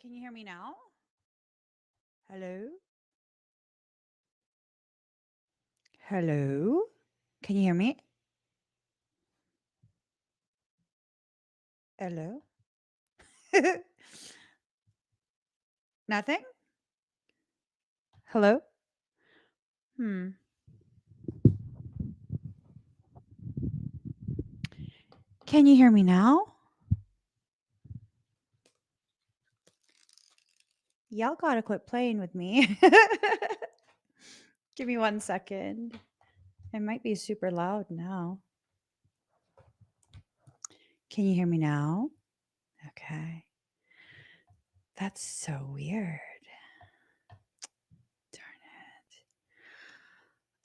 Can you hear me now? Hello? Hello? Can you hear me? Hello? Nothing? Hello? Hmm. Can you hear me now? Y'all gotta quit playing with me. Give me 1 second. It might be super loud now. Can you hear me now? Okay. That's so weird. Darn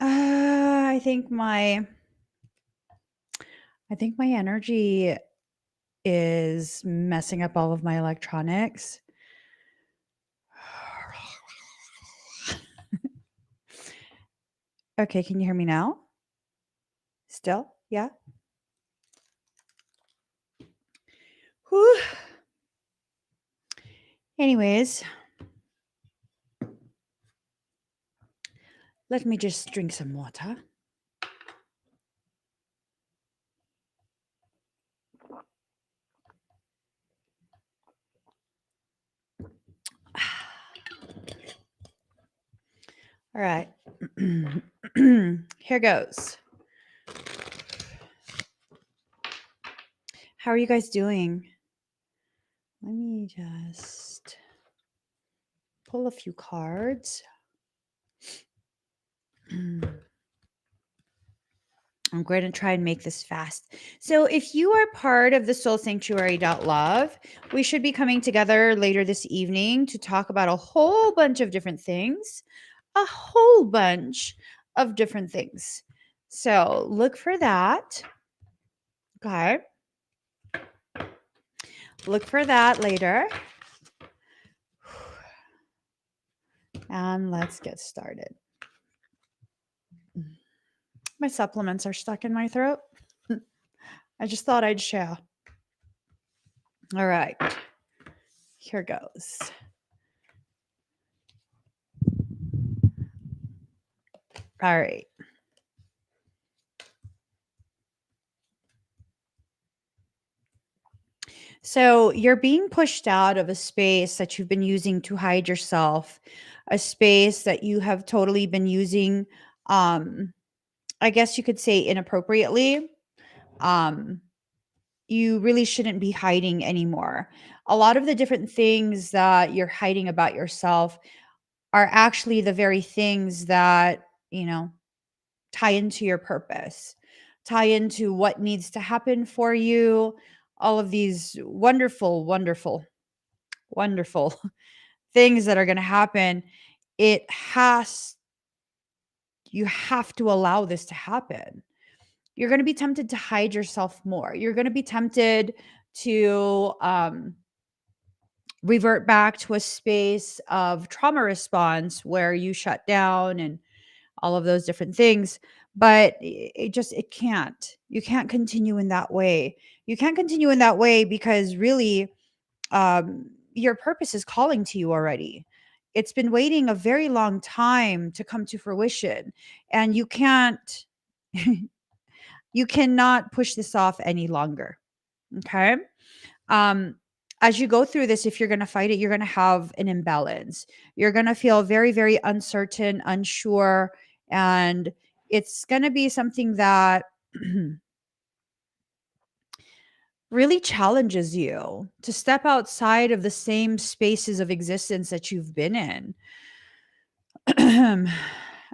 it. I think my energy is messing up all of my electronics. Okay, can you hear me now? Still? Yeah? Whew. Anyways, let me just drink some water. All right. Here goes. How are you guys doing? Let me just pull a few cards. I'm going to try and make this fast. So if you are part of the Soul Sanctuary Love, we should be coming together later this evening to talk about a whole bunch of different things. A whole bunch of different things. So look for that. Okay. Look for that later. And let's get started. My supplements are stuck in my throat. I just thought I'd share. All right. Here goes. All right. So you're being pushed out of a space that you've been using to hide yourself, a space that you have totally been using, I guess you could say inappropriately. You really shouldn't be hiding anymore. A lot of the different things that you're hiding about yourself are actually the very things that, tie into your purpose, tie into what needs to happen for you, all of these wonderful, wonderful, wonderful things that are going to happen. It has, you have to allow this to happen. You're going to be tempted to hide yourself more. You're going to be tempted to revert back to a space of trauma response where you shut down and all of those different things. But it can't. You can't continue in that way. You can't continue in that way because really, your purpose is calling to you already. It's been waiting a very long time to come to fruition, and you can't, you cannot push this off any longer. Okay. Um, as you go through this, if you're going to fight it, you're going to have an imbalance. You're going to feel very, very uncertain, unsure, and it's going to be something that really challenges you to step outside of the same spaces of existence that you've been in.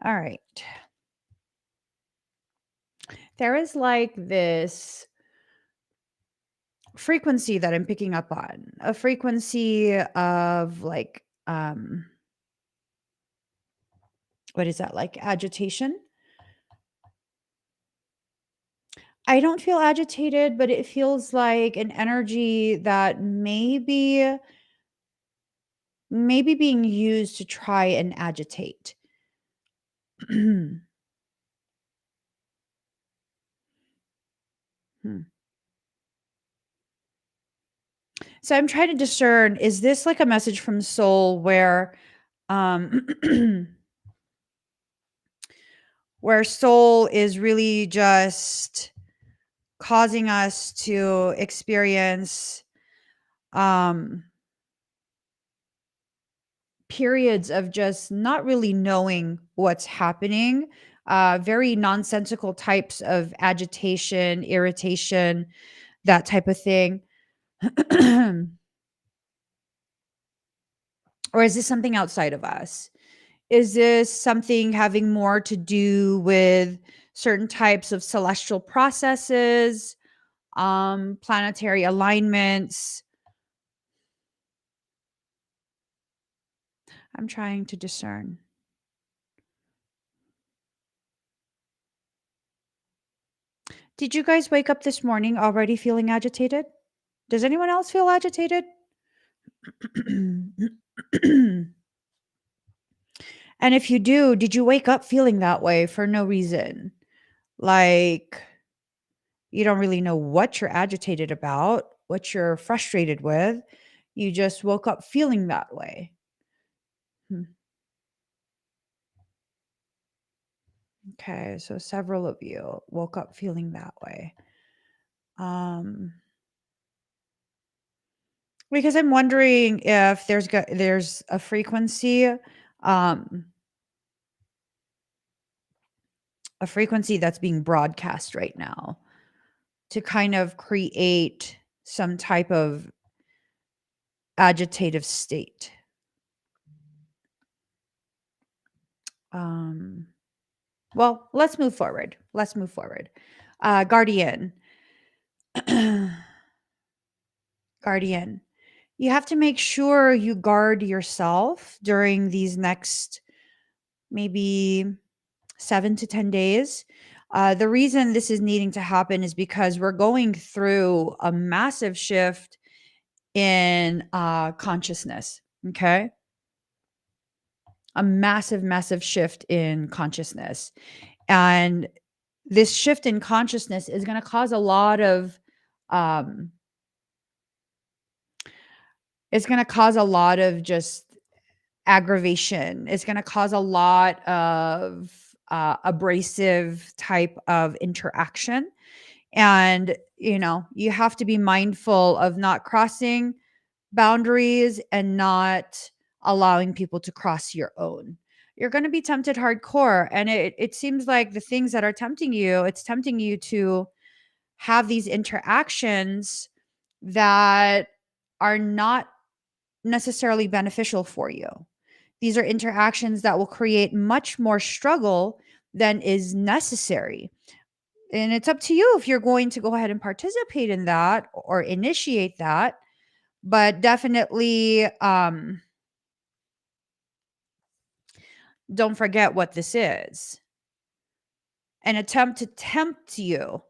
All right. There is like this frequency that I'm picking up on, a frequency of like, what is that, like agitation? I don't feel agitated, but it feels like an energy that maybe being used to try and agitate. Hmm. So I'm trying to discern, is this like a message from soul where um where soul is really just causing us to experience um periods of just not really knowing what's happening, very nonsensical types of agitation, irritation, that type of thing. Or is this something outside of us? Is this something having more to do with certain types of celestial processes, planetary alignments? I'm trying to discern. Did you guys wake up this morning already feeling agitated? Does anyone else feel agitated? And if you do, did you wake up feeling that way for no reason? Like you don't really know what you're agitated about, what you're frustrated with. You just woke up feeling that way. Hmm. Okay, so several of you woke up feeling that way. Um, because I'm wondering if there's a frequency, um, a frequency that's being broadcast right now to kind of create some type of agitative state. Um, well, let's move forward. Let's move forward. Guardian. Guardian. You have to make sure you guard yourself during these next maybe 7 to 10 days. The reason this is needing to happen is because we're going through a massive shift in consciousness. Okay. A massive, massive shift in consciousness. And this shift in consciousness is going to cause a lot of, um, it's going to cause a lot of just aggravation. It's going to cause a lot of abrasive type of interaction. And, you have to be mindful of not crossing boundaries and not allowing people to cross your own. You're going to be tempted hardcore. And it seems like the things that are tempting you, it's tempting you to have these interactions that are not necessarily beneficial for you. These are interactions that will create much more struggle than is necessary. And it's up to you if you're going to go ahead and participate in that or initiate that. But definitely don't forget what this is: an attempt to tempt you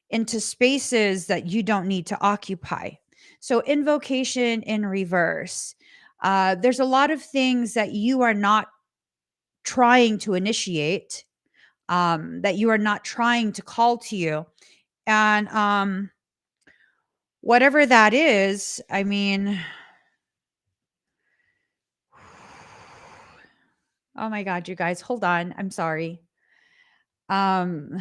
into spaces that you don't need to occupy. So, invocation in reverse. There's a lot of things that you are not trying to initiate, that you are not trying to call to you. And whatever that is, I mean, oh my God, you guys, hold on. I'm sorry. Um,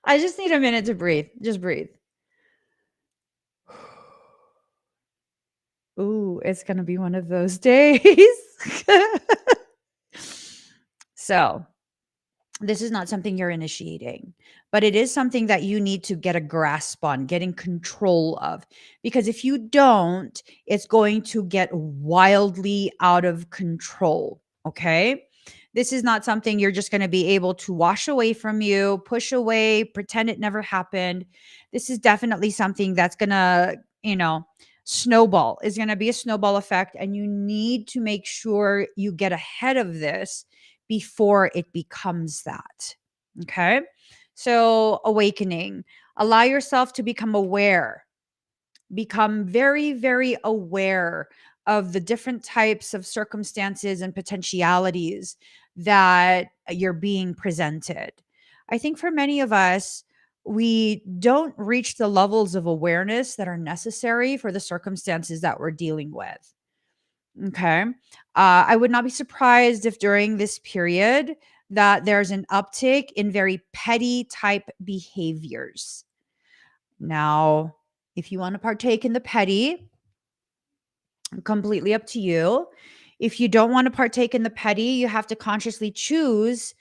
I just need a minute to breathe. Just breathe. Ooh, it's going to be one of those days. So, this is not something you're initiating, but it is something that you need to get a grasp on, getting control of. Because if you don't, it's going to get wildly out of control. Okay. This is not something you're just going to be able to wash away from you, push away, pretend it never happened. This is definitely something that's going to, snowball, is going to be a snowball effect. And you need to make sure you get ahead of this before it becomes that. Okay. So, awakening, allow yourself to become aware, become very, very aware of the different types of circumstances and potentialities that you're being presented. I think for many of us, we don't reach the levels of awareness that are necessary for the circumstances that we're dealing with. Okay. I would not be surprised if during this period that there's an uptick in very petty type behaviors. Now, if you want to partake in the petty, completely up to you. If you don't want to partake in the petty, you have to consciously choose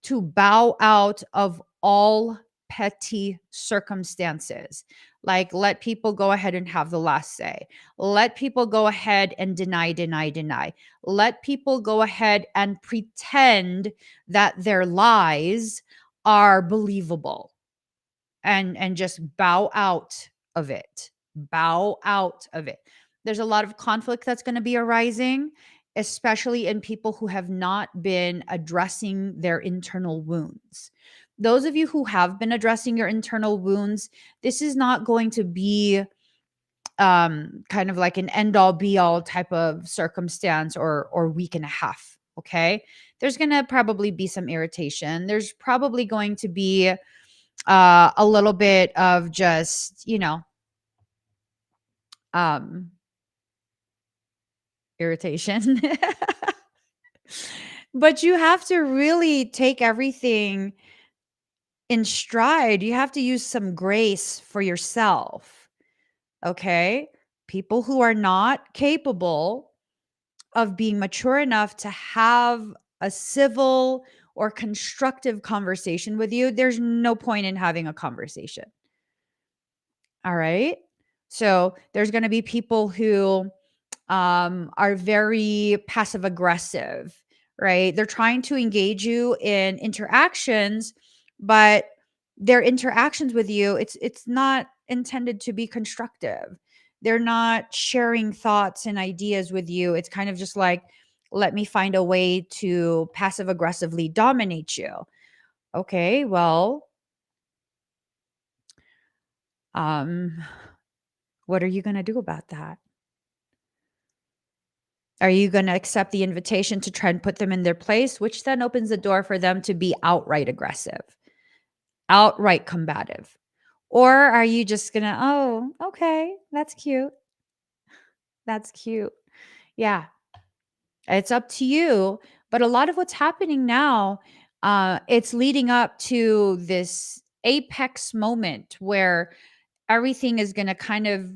to bow out of all petty circumstances. Like, let people go ahead and have the last say. Let people go ahead and deny, deny, deny. Let people go ahead and pretend that their lies are believable, and just bow out of it. Bow out of it. There's a lot of conflict that's going to be arising, especially in people who have not been addressing their internal wounds. Those of you who have been addressing your internal wounds, this is not going to be kind of like an end all be all type of circumstance or week and a half. Okay. There's going to probably be some irritation. There's probably going to be a little bit of just, um, irritation. But you have to really take everything in stride. You have to use some grace for yourself. Okay. People who are not capable of being mature enough to have a civil or constructive conversation with you, there's no point in having a conversation. All right. So there's going to be people who are very passive aggressive, right? They're trying to engage you in interactions, but their interactions with you, it's not intended to be constructive. They're not sharing thoughts and ideas with you. It's kind of just like, let me find a way to passive aggressively dominate you. Okay, well, um, what are you going to do about that? Are you going to accept the invitation to try and put them in their place, which then opens the door for them to be outright aggressive, outright combative? Or are you just going to, oh, okay, that's cute. That's cute. Yeah, it's up to you. But a lot of what's happening now, it's leading up to this apex moment where everything is going to kind of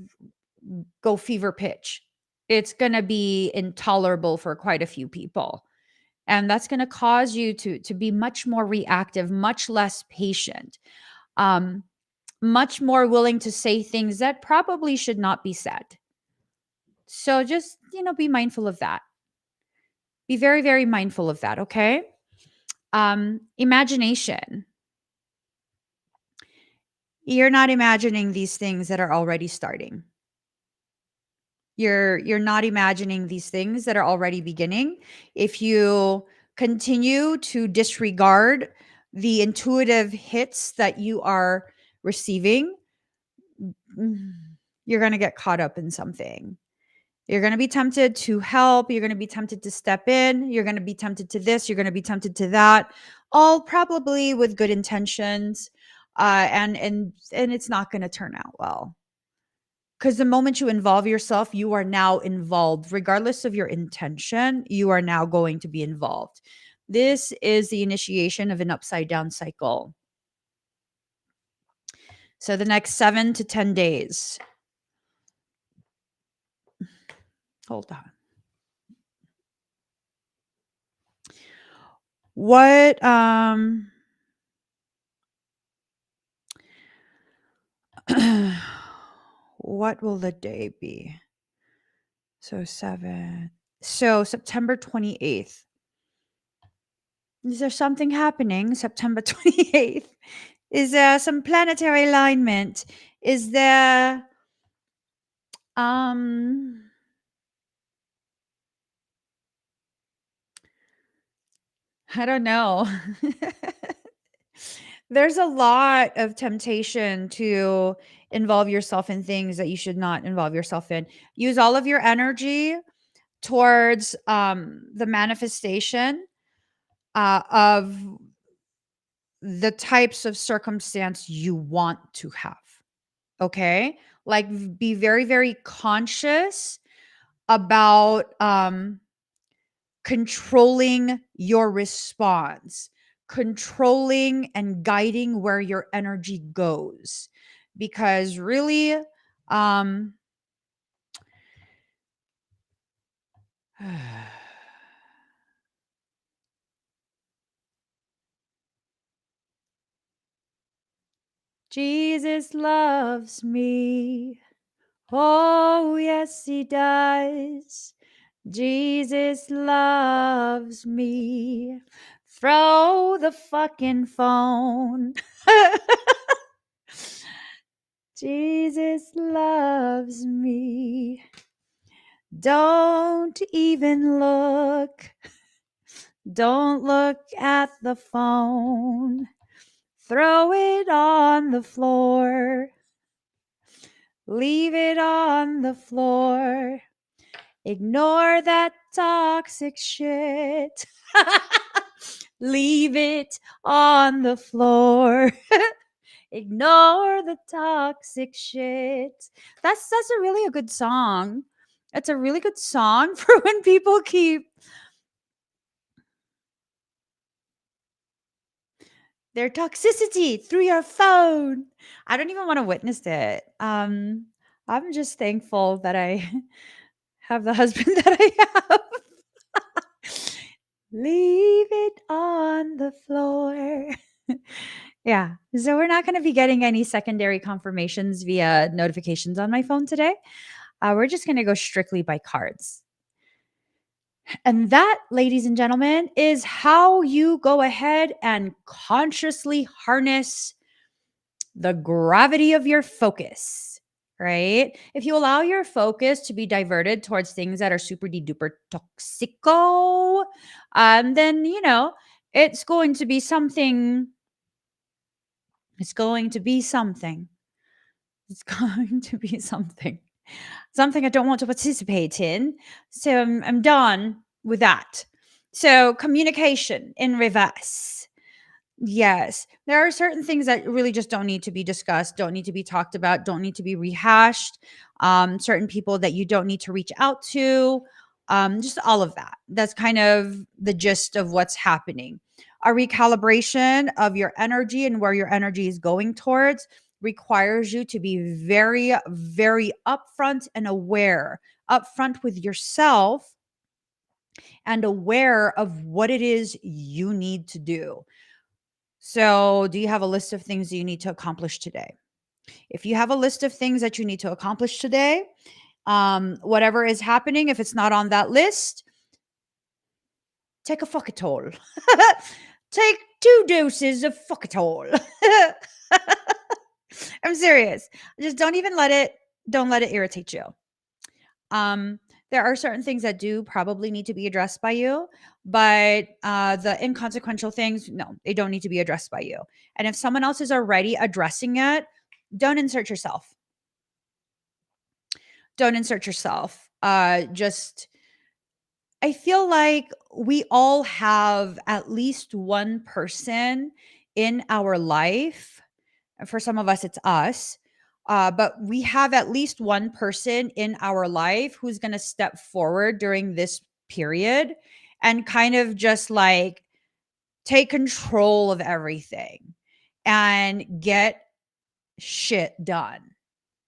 go fever pitch. It's going to be intolerable for quite a few people. And that's going to cause you to be much more reactive, much less patient, um, much more willing to say things that probably should not be said. So just, be mindful of that. Be very, very mindful of that. Okay. Imagination. You're not imagining these things that are already starting. You're not imagining these things that are already beginning. If you continue to disregard the intuitive hits that you are receiving, mm, you're going to get caught up in something. You're going to be tempted to help, you're going to be tempted to step in, you're going to be tempted to this, you're going to be tempted to that, all probably with good intentions. And it's not going to turn out well. Because the moment you involve yourself, you are now involved. Regardless of your intention, you are now going to be involved. This is the initiation of an upside down cycle. So the next 7 to 10 days. Hold on. What what will the day be? So 7. So September 28th. Is there something happening September 28th? Is there some planetary alignment? Is there um I don't know. There's a lot of temptation to involve yourself in things that you should not involve yourself in. Use all of your energy towards the manifestation of the types of circumstance you want to have. Okay? Like be very, very conscious about controlling your response, controlling and guiding where your energy goes. Because really, um, Jesus loves me. Oh, yes, he does. Jesus loves me. Throw the fucking phone. Jesus loves me. Don't even look. Don't look at the phone. Throw it on the floor. Leave it on the floor. Ignore that toxic shit. Leave it on the floor. Ignore the toxic shit. That's a really a good song. It's a really good song for when people keep their toxicity through your phone. I don't even want to witness it. I'm just thankful that I have the husband that I have. Leave it on the floor. Yeah. So we're not going to be getting any secondary confirmations via notifications on my phone today. We're just going to go strictly by cards. And that, ladies and gentlemen, is how you go ahead and consciously harness the gravity of your focus, right? If you allow your focus to be diverted towards things that are super duper toxico, then, it's going to be something. It's going to be something. It's going to be something. Something I don't want to participate in. So I'm done with that. So communication in reverse. Yes. There are certain things that really just don't need to be discussed, don't need to be talked about, don't need to be rehashed. Certain people that you don't need to reach out to. Just all of that. That's kind of the gist of what's happening. A recalibration of your energy and where your energy is going towards requires you to be very, very upfront and aware, upfront with yourself and aware of what it is you need to do. So, do you have a list of things that you need to accomplish today? If you have a list of things that you need to accomplish today, whatever is happening, if it's not on that list, take a fuckatol. Take 2 doses of fuckatol. I'm serious. Just don't let it irritate you. Um, there are certain things that do probably need to be addressed by you, but the inconsequential things, no, they don't need to be addressed by you. And if someone else is already addressing it, don't insert yourself. Don't insert yourself. Just I feel like we all have at least one person in our life. For some of us, it's us. But we have at least one person in our life who's going to step forward during this period and kind of just like take control of everything and get shit done.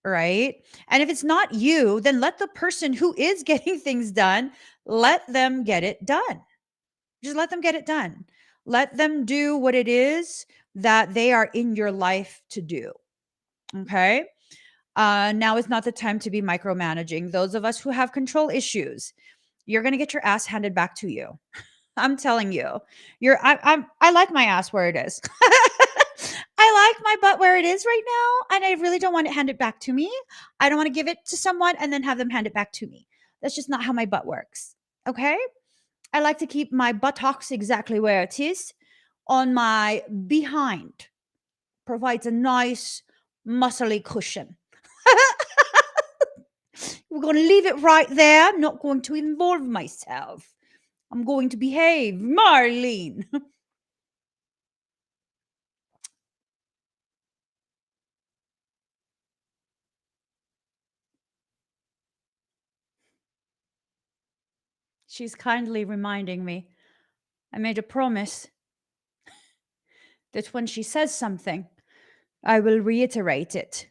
Right. And if it's not you, then let the person who is getting things done, let them get it done. Just let them get it done. Let them do what it is that they are in your life to do. Okay. Now is not the time to be micromanaging. Those of us who have control issues, you're going to get your ass handed back to you. I'm telling you, I like my ass where it is. I like my butt where it is right now, and I really don't want it handed back to me. I don't want to give it to someone and then have them hand it back to me. That's just not how my butt works. Okay? I like to keep my buttocks exactly where it is on my behind. Provides a nice muscly cushion. We're going to leave it right there. I'm not going to involve myself. I'm going to behave. Marlene. She's kindly reminding me I made a promise that when she says something, I will reiterate it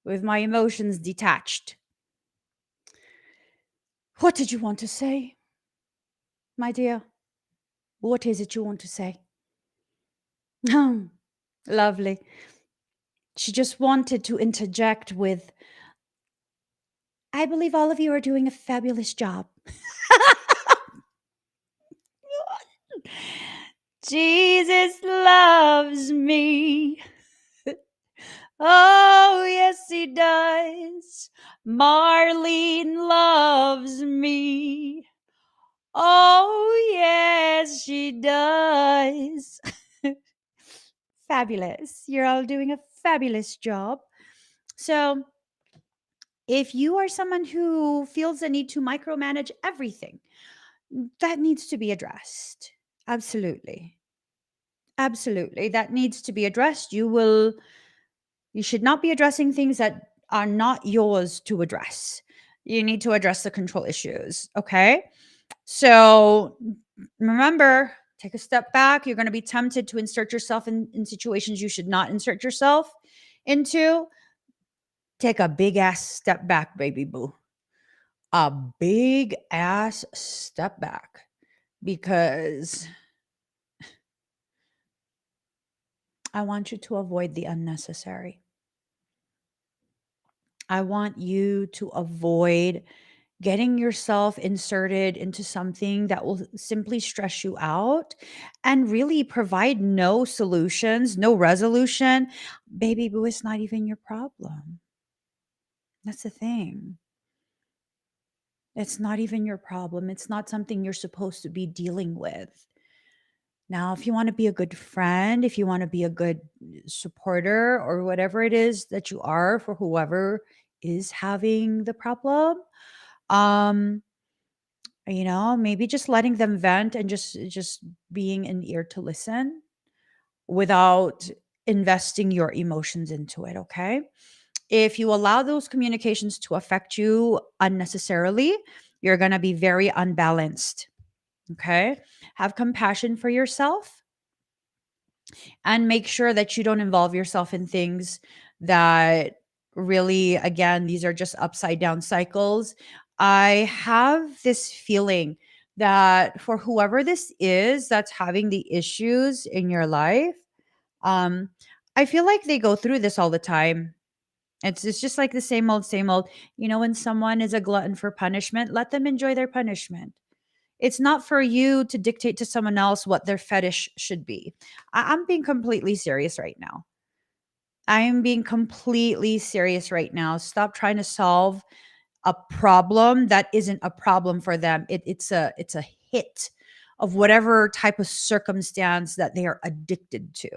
with my emotions detached. What did you want to say, my dear? What is it you want to say? Lovely. She just wanted to interject with, I believe all of you are doing a fabulous job. Jesus loves me. Oh, yes, he does. Marlene loves me. Oh, yes, she does. Fabulous. You're all doing a fabulous job. So, if you are someone who feels the need to micromanage everything, that needs to be addressed. Absolutely. Absolutely. That needs to be addressed. You should not be addressing things that are not yours to address. You need to address the control issues. Okay. So remember, take a step back. You're going to be tempted to insert yourself in situations you should not insert yourself into. Take a big ass step back, baby boo. A big ass step back because I want you to avoid the unnecessary. I want you to avoid getting yourself inserted into something that will simply stress you out and really provide no solutions, no resolution. Baby boo, it's not even your problem. That's the thing. It's not even your problem. It's not something you're supposed to be dealing with. Now, if you want to be a good friend, if you want to be a good supporter or whatever it is that you are for whoever is having the problem, um, maybe just letting them vent and just being an ear to listen without investing your emotions into it, okay? If you allow those communications to affect you unnecessarily, you're going to be very unbalanced, okay? Have compassion for yourself and make sure that you don't involve yourself in things that really, again, these are just upside down cycles. I have this feeling that for whoever this is that's having the issues in your life, um I feel like they go through this all the time. It's just like the same old. When someone is a glutton for punishment, let them enjoy their punishment. It's not for you to dictate to someone else what their fetish should be. I'm being completely serious right now. I am being completely serious right now. Stop trying to solve a problem that isn't a problem for them. It's a hit of whatever type of circumstance that they are addicted to.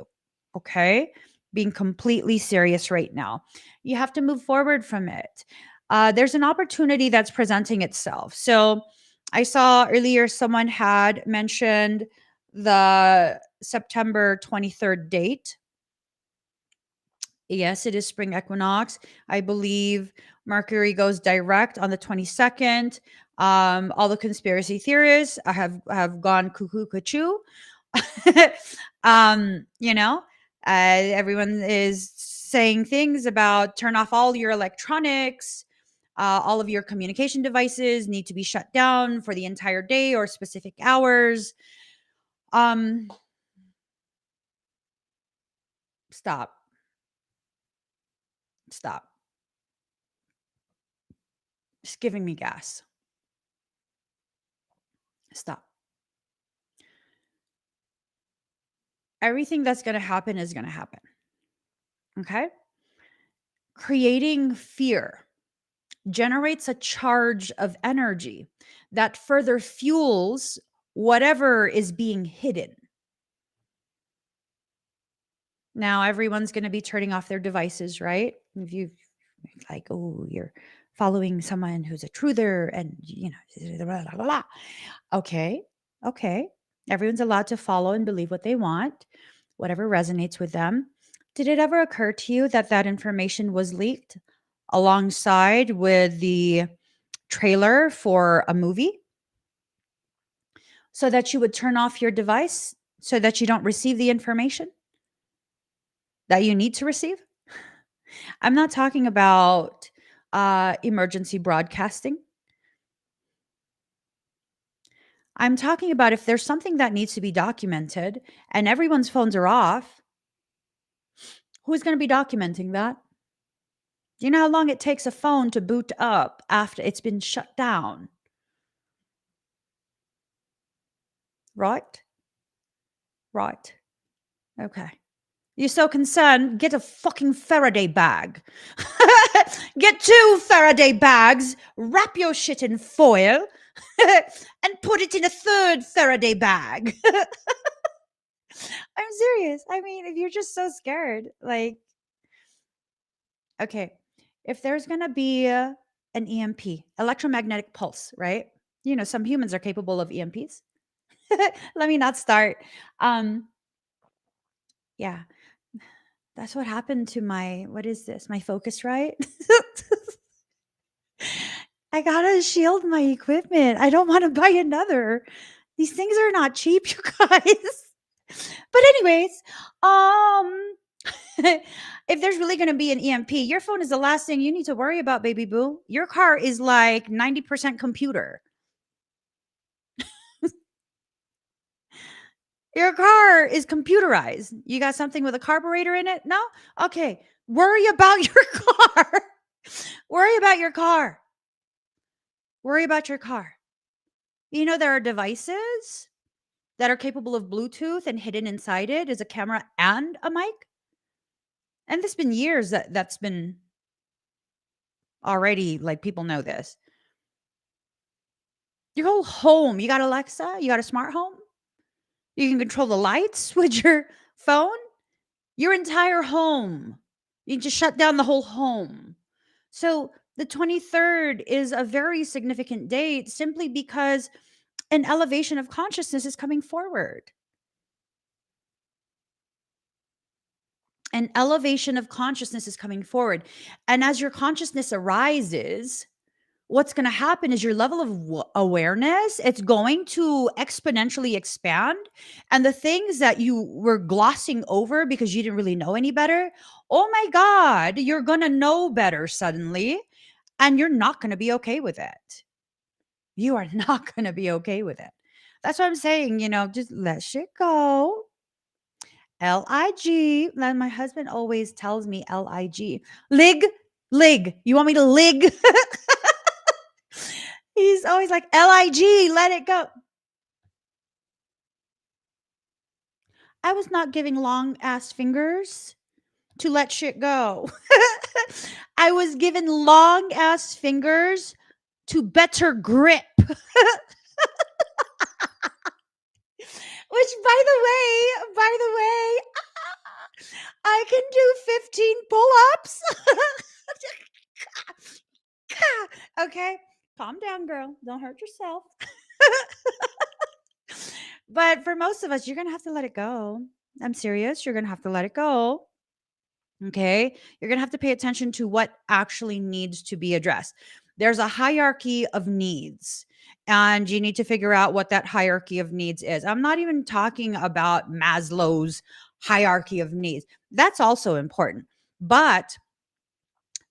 Okay? Being completely serious right now. You have to move forward from it. There's an opportunity that's presenting itself. So I saw earlier someone had mentioned the September 23rd date. Yes, it is spring equinox. I believe Mercury goes direct on the 22nd. All the conspiracy theorists have gone cuckoo cuckoo. You know, everyone is saying things about turn off all your electronics. All of your communication devices need to be shut down for the entire day or specific hours. Um, stop, stop. Just giving me gas. Stop. Everything that's going to happen is going to happen. Okay? Creating fear generates a charge of energy that further fuels whatever is being hidden. Now, everyone's going to be turning off their devices, right? If you like, oh, you're following someone who's a truther and, blah, blah, blah. Okay. Okay. Everyone's allowed to follow and believe what they want, whatever resonates with them. Did it ever occur to you that that information was leaked alongside with the trailer for a movie so that you would turn off your device so that you don't receive the information that you need to receive? I'm not talking about emergency broadcasting. I'm talking about if there's something that needs to be documented and everyone's phones are off, who's going to be documenting that? Do you know how long it takes a phone to boot up after it's been shut down? Right? Right. Okay. You're so concerned, get a fucking Faraday bag. Get 2 Faraday bags, wrap your shit in foil, and put it in a 3rd Faraday bag. I'm serious. I mean, if you're just so scared, like, okay, if there's going to be an EMP, electromagnetic pulse, right? Some humans are capable of EMPs. Let me not start. Yeah, that's what happened to what is this? My Focusrite. I gotta shield my equipment. I don't want to buy another. These things are not cheap, you guys. But anyways, um, if there's really going to be an EMP, your phone is the last thing you need to worry about, baby boo. Your car is like 90% computer. Your car is computerized. You got something with a carburetor in it? No? Okay. Worry about your car. Worry about your car. Worry about your car. There are devices that are capable of Bluetooth, and hidden inside it is a camera and a mic. And this has been years that's been already, like, people know this. Your whole home, you got Alexa, you got a smart home. You can control the lights with your phone. Your entire home. You can just shut down the whole home. So the 23rd is a very significant date simply because an elevation of consciousness is coming forward. An elevation of consciousness is coming forward. And as your consciousness arises, what's going to happen is your level of awareness, it's going to exponentially expand. And the things that you were glossing over because you didn't really know any better, oh my God, you're going to know better suddenly. And you're not going to be okay with it. You are not going to be okay with it. That's what I'm saying, just let shit go. LIG. My husband always tells me LIG. Lig. You want me to lig? He's always like, LIG, let it go. I was not giving long ass fingers to let shit go. I was given long ass fingers to better grip. Which, by the way, I can do 15 pull-ups. Okay, calm down, girl. Don't hurt yourself. But for most of us, you're gonna have to let it go. I'm serious. You're gonna have to let it go. Okay. You're going to have to pay attention to what actually needs to be addressed. There's a hierarchy of needs, and you need to figure out what that hierarchy of needs is. I'm not even talking about Maslow's hierarchy of needs. That's also important. But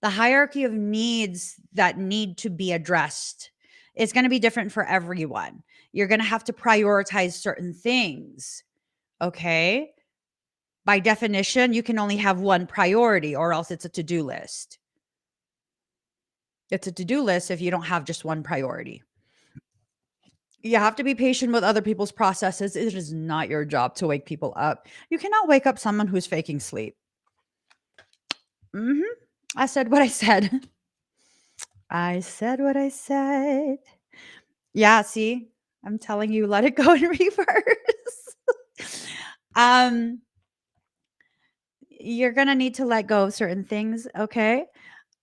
the hierarchy of needs that need to be addressed is going to be different for everyone. You're going to have to prioritize certain things. Okay. By definition, you can only have one priority, or else it's a to-do list. It's a to-do list if you don't have just one priority. You have to be patient with other people's processes. It is not your job to wake people up. You cannot wake up someone who's faking sleep. I said what I said. I said what I said. Yeah, see? I'm telling you, let it go in reverse. You're going to need to let go of certain things, okay?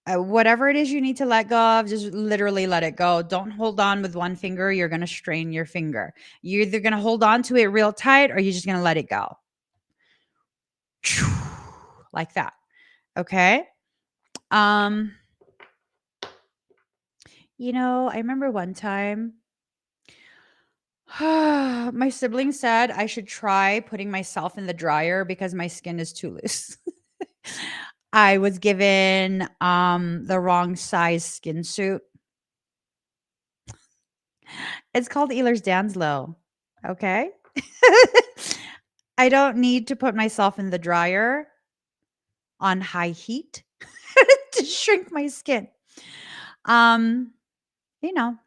Whatever it is you need to let go of, just literally let it go. Don't hold on with one finger. You're going to strain your finger. You're either going to hold on to it real tight, or you're just going to let it go. Like that. Okay. I remember one time my sibling said I should try putting myself in the dryer because my skin is too loose. I was given the wrong size skin suit. It's called Ehlers-Danlos. Okay. I don't need to put myself in the dryer on high heat to shrink my skin. You know.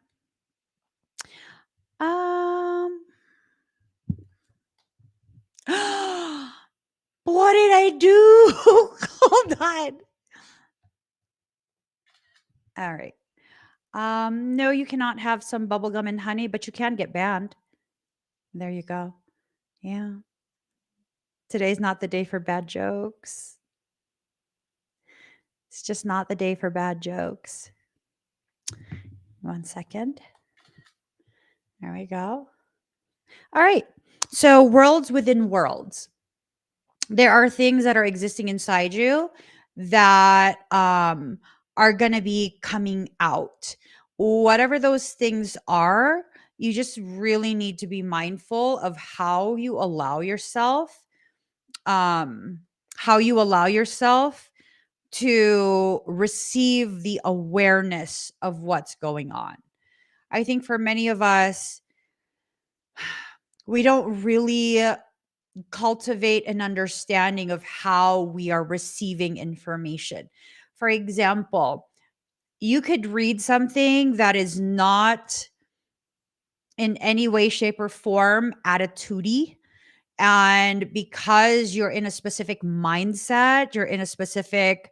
What did I do? Hold on. All right. No, you cannot have some bubblegum and honey, but you can get banned. There you go. Yeah. Today's not the day for bad jokes. It's just not the day for bad jokes. 1 second. There we go. All right. So, worlds within worlds. There are things that are existing inside you that are going to be coming out. Whatever those things are, you just really need to be mindful of how you allow yourself to receive the awareness of what's going on. I think for many of us, we don't really cultivate an understanding of how we are receiving information. For example, you could read something that is not in any way, shape, or form attitudey. And because you're in a specific mindset, you're in a specific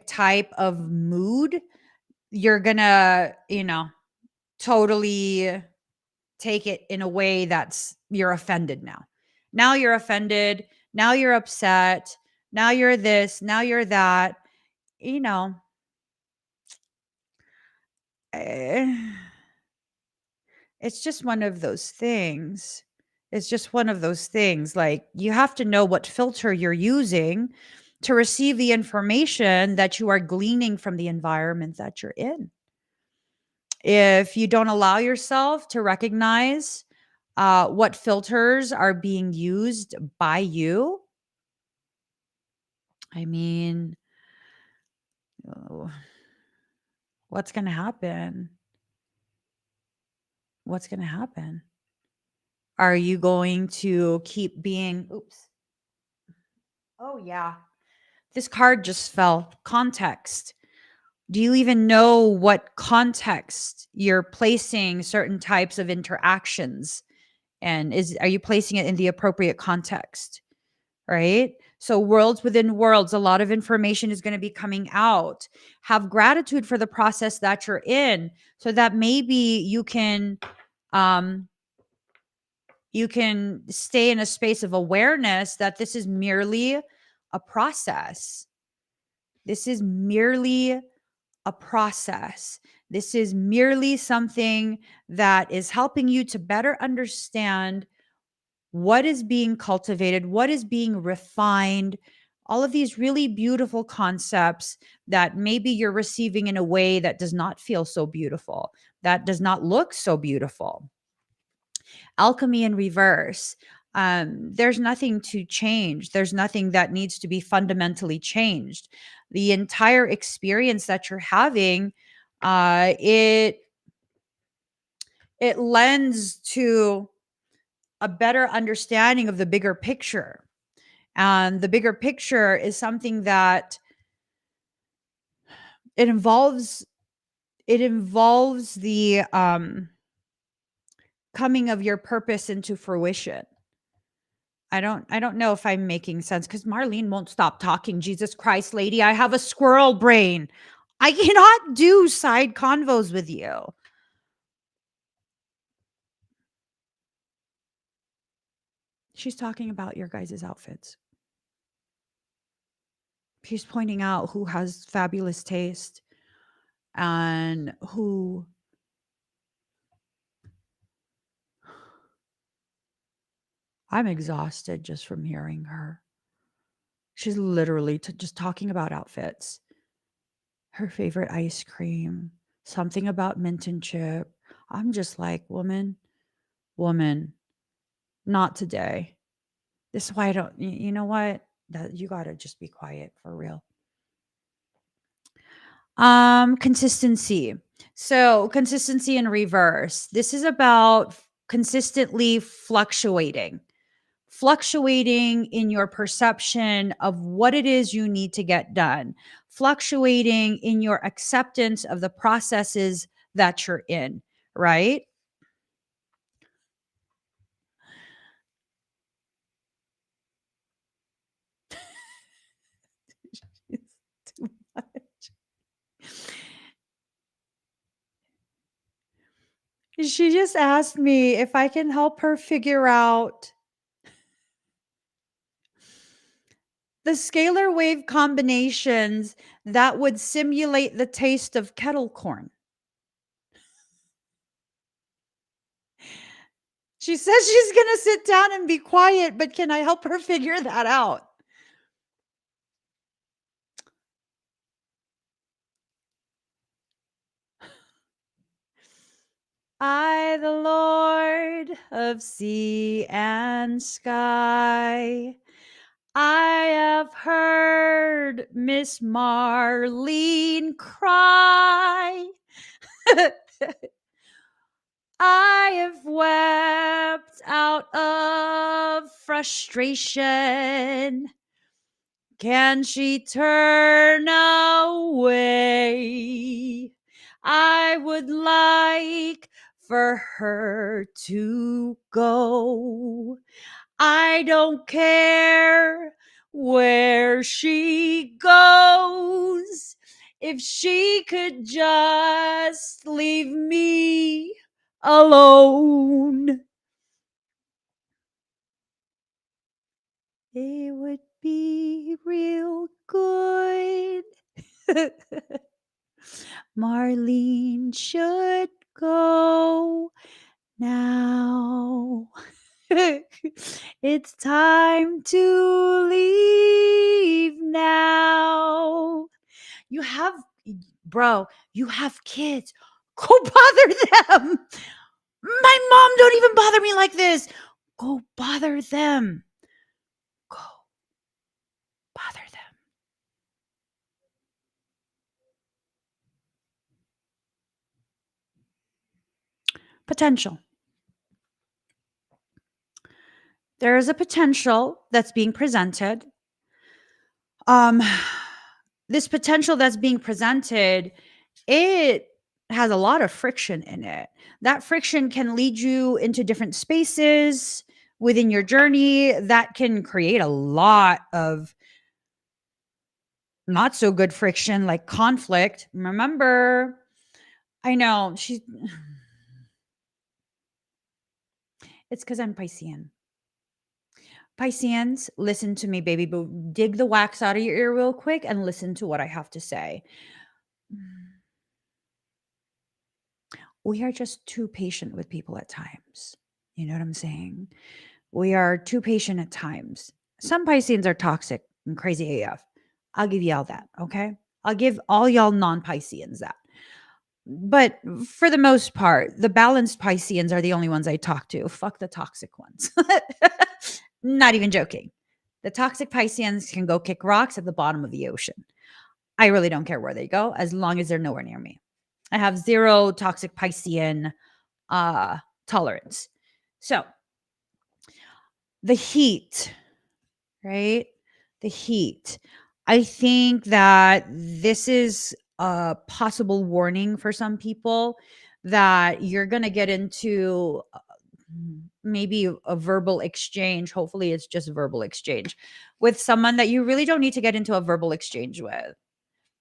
type of mood, you're gonna, totally take it in a way that's you're offended now. Now you're offended. Now you're upset. Now you're this. Now you're that. Eh, it's just one of those things. It's just one of those things. Like, you have to know what filter you're using to receive the information that you are gleaning from the environment that you're in. If you don't allow yourself to recognize what filters are being used by you, I mean, oh, what's going to happen? What's going to happen? Are you going to keep being, oops. Oh, yeah. This card just fell. Context. Do you even know what context you're placing certain types of interactions? And are you placing it in the appropriate context? right? So, worlds within worlds, a lot of information is going to be coming out. Have gratitude for the process that you're in so that maybe um, you can stay in a space of awareness that this is merely a process. This is merely a process. This is merely something that is helping you to better understand what is being cultivated, what is being refined, all of these really beautiful concepts that maybe you're receiving in a way that does not feel so beautiful, that does not look so beautiful. Alchemy in reverse. There's nothing to change. There's nothing that needs to be fundamentally changed. The entire experience that you're having, it lends to a better understanding of the bigger picture. And the bigger picture is something that it involves the coming of your purpose into fruition. I don't know if I'm making sense because Marlene won't stop talking. Jesus Christ, lady, I have a squirrel brain. I cannot do side convos with you. She's talking about your guys' outfits. She's pointing out who has fabulous taste and who I'm exhausted just from hearing her. She's literally just talking about outfits. Her favorite ice cream, something about mint and chip. I'm just like, woman, not today. This is why I don't, you know what? That you got to just be quiet for real. Consistency. So, consistency in reverse. This is about consistently fluctuating in your perception of what it is you need to get done, fluctuating in your acceptance of the processes that you're in, right? It's too much. She just asked me if I can help her figure out the scalar wave combinations that would simulate the taste of kettle corn. She says she's going to sit down and be quiet, but can I help her figure that out? I, the Lord of sea and sky, I have heard Miss Marlene cry. I have wept out of frustration. Can she turn away? I would like for her to go. I don't care where she goes. If she could just leave me alone, it would be real good. Marlene should go now. It's time to leave now. You have, bro, you have kids. Go bother them. My mom don't even bother me like this. Go bother them. Go bother them. Potential. There is a potential that's being presented. Um, this potential that's being presented, it has a lot of friction in it. That friction can lead you into different spaces within your journey that can create a lot of not so good friction, like conflict. Remember, I know she's it's because I'm Piscean. Pisceans, listen to me, baby boo. Dig the wax out of your ear real quick and listen to what I have to say. We are just too patient with people at times. You know what I'm saying? We are too patient at times. Some Pisceans are toxic and crazy AF. I'll give y'all that, okay? I'll give all y'all non-Pisceans that. But for the most part, the balanced Pisceans are the only ones I talk to. Fuck the toxic ones. Not even joking. The toxic Pisceans can go kick rocks at the bottom of the ocean. I really don't care where they go as long as they're nowhere near me. I have zero toxic Piscean tolerance. So the heat, right? The heat. I think that this is a possible warning for some people that you're going to get into maybe a verbal exchange. Hopefully, it's just verbal exchange with someone that you really don't need to get into a verbal exchange with.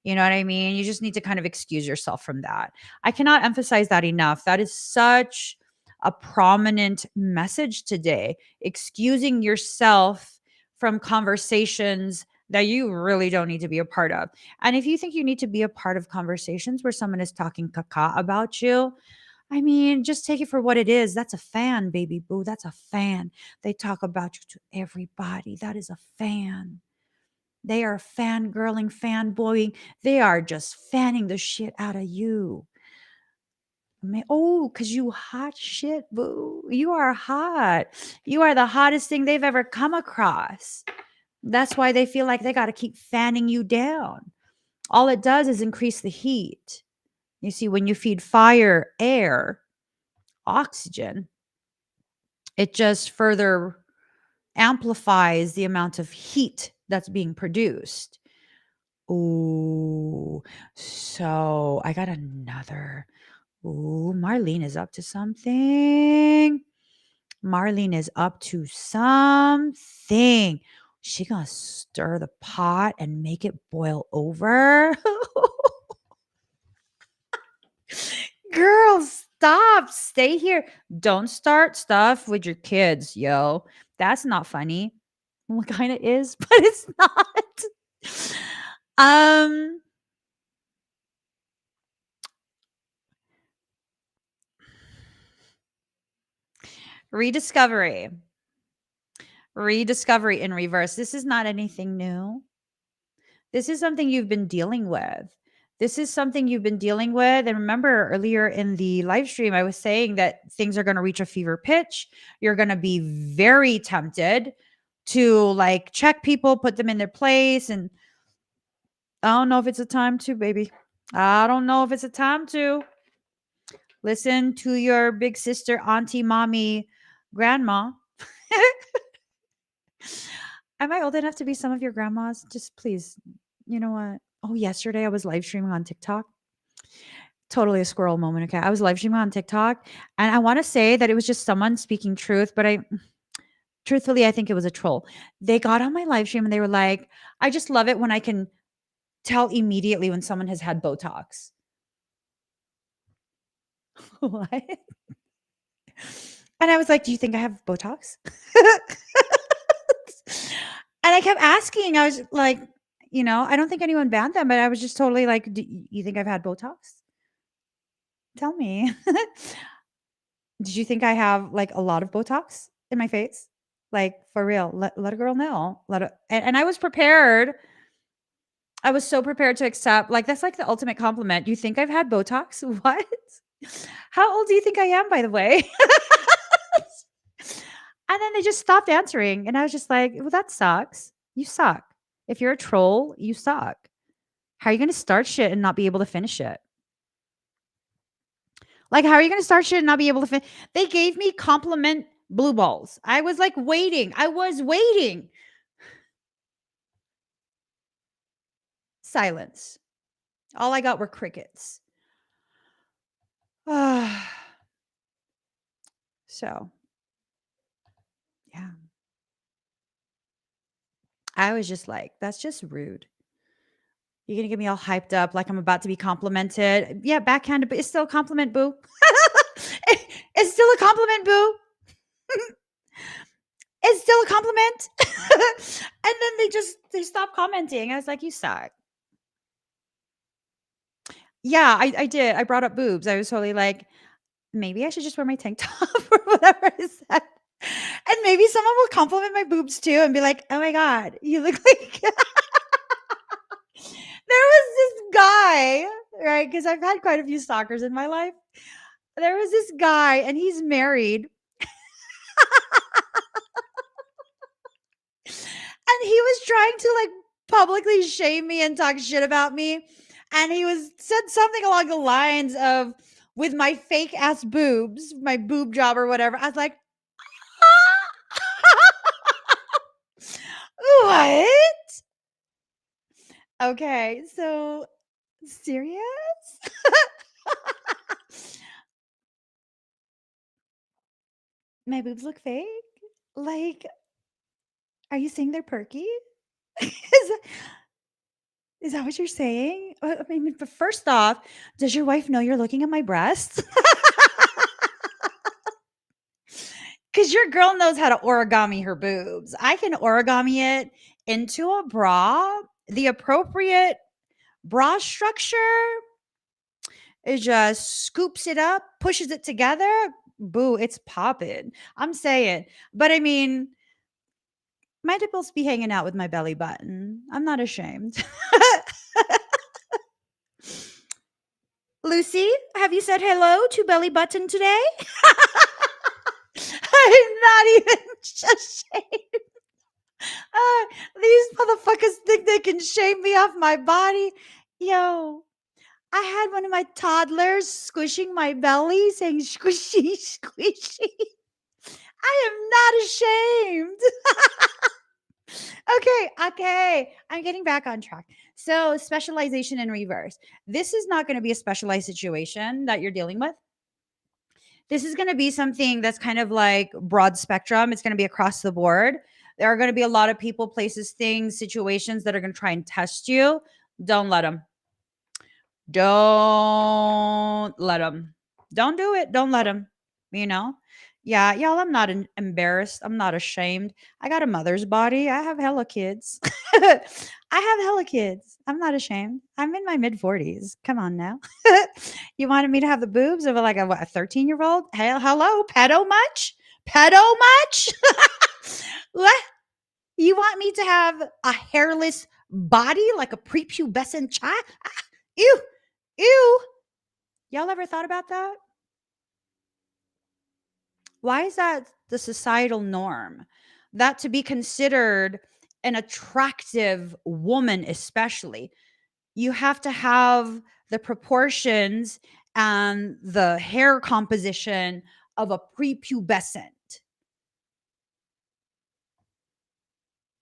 You know what I mean? You just need to kind of excuse yourself from that. I cannot emphasize that enough. That is such a prominent message today. Excusing yourself from conversations that you really don't need to be a part of. And if you think you need to be a part of conversations where someone is talking caca about you, I mean, just take it for what it is. That's a fan, baby boo. That's a fan. They talk about you to everybody. That is a fan. They are fangirling, fanboying. They are just fanning the shit out of you. Oh, because you hot shit, boo. You are hot. You are the hottest thing they've ever come across. That's why they feel like they got to keep fanning you down. All it does is increase the heat. You see, when you feed fire, air, oxygen, it just further amplifies the amount of heat that's being produced. Ooh, so I got another. Ooh, Marlene is up to something. Marlene is up to something. She gonna stir the pot and make it boil over. Girl, stop. Stay here. Don't start stuff with your kids, yo. That's not funny. Well, kind of is, but it's not. Um, rediscovery. Rediscovery in reverse. This is not anything new. This is something you've been dealing with. This is something you've been dealing with. And remember earlier in the live stream, I was saying that things are going to reach a fever pitch. You're going to be very tempted to like check people, put them in their place. And I don't know if it's a time to, baby. I don't know if it's a time to listen to your big sister, auntie, mommy, grandma. Am I old enough to be some of your grandmas? Just please, you know what? Oh, yesterday I was live streaming on TikTok. Totally a squirrel moment. Okay. I was live streaming on TikTok and I want to say that it was just someone speaking truth, but truthfully, I think it was a troll. They got on my live stream and they were like, I just love it when I can tell immediately when someone has had Botox. What? And I was like, do you think I have Botox? And I kept asking. I was like, I don't think anyone banned them, but I was just totally like, do you think I've had Botox? Tell me. Did you think I have like a lot of Botox in my face? Like for real, let a girl know. And I was prepared. I was so prepared to accept. Like that's like the ultimate compliment. You think I've had Botox? What? How old do you think I am, by the way? And then they just stopped answering. And I was just like, well, that sucks. You suck. If you're a troll, you suck. How are you going to start shit and not be able to finish it? Like, how are you going to start shit and not be able to finish? They gave me compliment blue balls. I was like waiting. I was waiting. Silence. All I got were crickets. So, Yeah. I was just like, that's just rude. You're gonna get me all hyped up like I'm about to be complimented. Yeah, backhanded, but it's still a compliment, boo. It's still a compliment, boo. It's still a compliment. And then they stopped commenting. I was like, you suck. Yeah, I did. I brought up boobs. I was totally like, maybe I should just wear my tank top or whatever I said. And maybe someone will compliment my boobs too and be like, oh my God, you look like there was this guy, right? Because I've had quite a few stalkers in my life. There was this guy and he's married. And he was trying to like publicly shame me and talk shit about me. And he was said something along the lines of with my fake ass boobs, my boob job or whatever. I was like, what? Okay, so serious? My boobs look fake? Like, are you saying they're perky? Is is that what you're saying? I mean, but first off, does your wife know you're looking at my breasts? Because your girl knows how to origami her boobs. I can origami it into a bra. The appropriate bra structure, it just scoops it up, pushes it together. Boo, it's popping. I'm saying. But I mean, my nipples be hanging out with my belly button. I'm not ashamed. Lucy, have you said hello to belly button today? I'm not even ashamed. Uh, these motherfuckers think they can shame me off my body. Yo, I had one of my toddlers squishing my belly, saying squishy, squishy. I am not ashamed. Okay. I'm getting back on track. So, specialization in reverse. This is not going to be a specialized situation that you're dealing with. This is going to be something that's kind of like broad spectrum. It's going to be across the board. There are going to be a lot of people, places, things, situations that are going to try and test you. Don't let them. Don't let them. Don't do it. Don't let them. You know? Yeah, y'all, I'm not embarrassed. I'm not ashamed. I got a mother's body. I have hella kids. I have hella kids. I'm not ashamed. I'm in my mid 40s. Come on now. You wanted me to have the boobs of like a 13-year-old? Hell, hello, pedo much? Pedo much? Let- you want me to have a hairless body like a prepubescent child? Ah, ew, ew. Y'all ever thought about that? Why is that the societal norm? That to be considered an attractive woman, especially, you have to have the proportions and the hair composition of a prepubescent.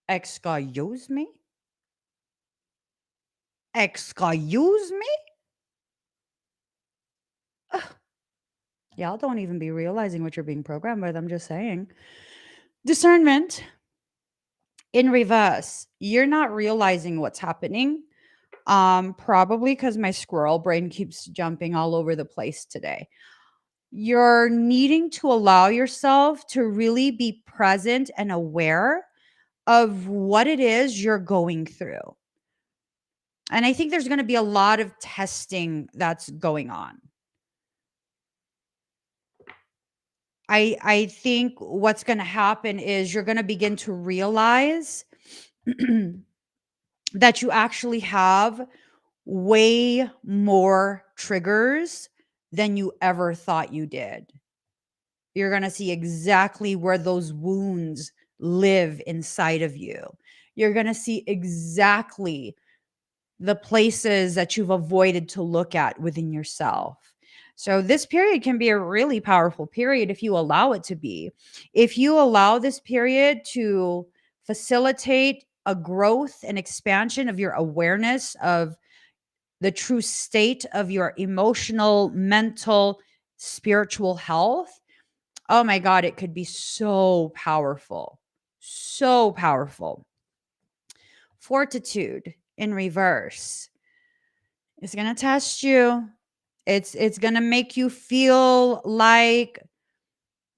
Excuse me? Excuse me? Ugh, y'all don't even be realizing what you're being programmed with. I'm just saying. Discernment in reverse. You're not realizing what's happening. Probably because my squirrel brain keeps jumping all over the place today. You're needing to allow yourself to really be present and aware of what it is you're going through. And I think there's going to be a lot of testing that's going on. I think what's going to happen is you're going to begin to realize that you actually have way more triggers than you ever thought you did. You're going to see exactly where those wounds live inside of you. You're going to see exactly the places that you've avoided to look at within yourself. So, this period can be a really powerful period if you allow it to be. If you allow this period to facilitate a growth and expansion of your awareness of the true state of your emotional, mental, spiritual health, Oh my god, it could be so powerful. So powerful. Fortitude in reverse is gonna test you. It's gonna make you feel like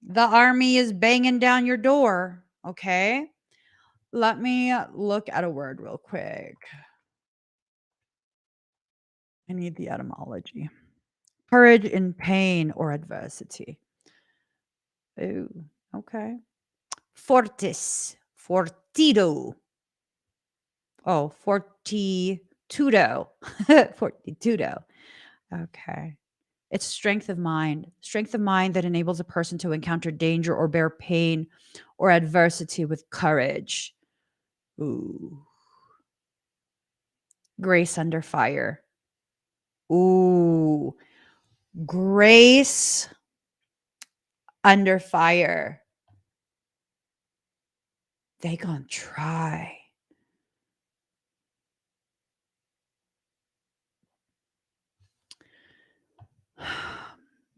the army is banging down your door, okay? Let me look at a word real quick. I need the etymology. Courage in pain or adversity. Ooh, okay. Fortis, fortito. Oh, fortitudo. Fortitudo. Okay. It's strength of mind that enables a person to encounter danger or bear pain or adversity with courage. Ooh. Grace under fire. Ooh. Grace under fire. They gonna try.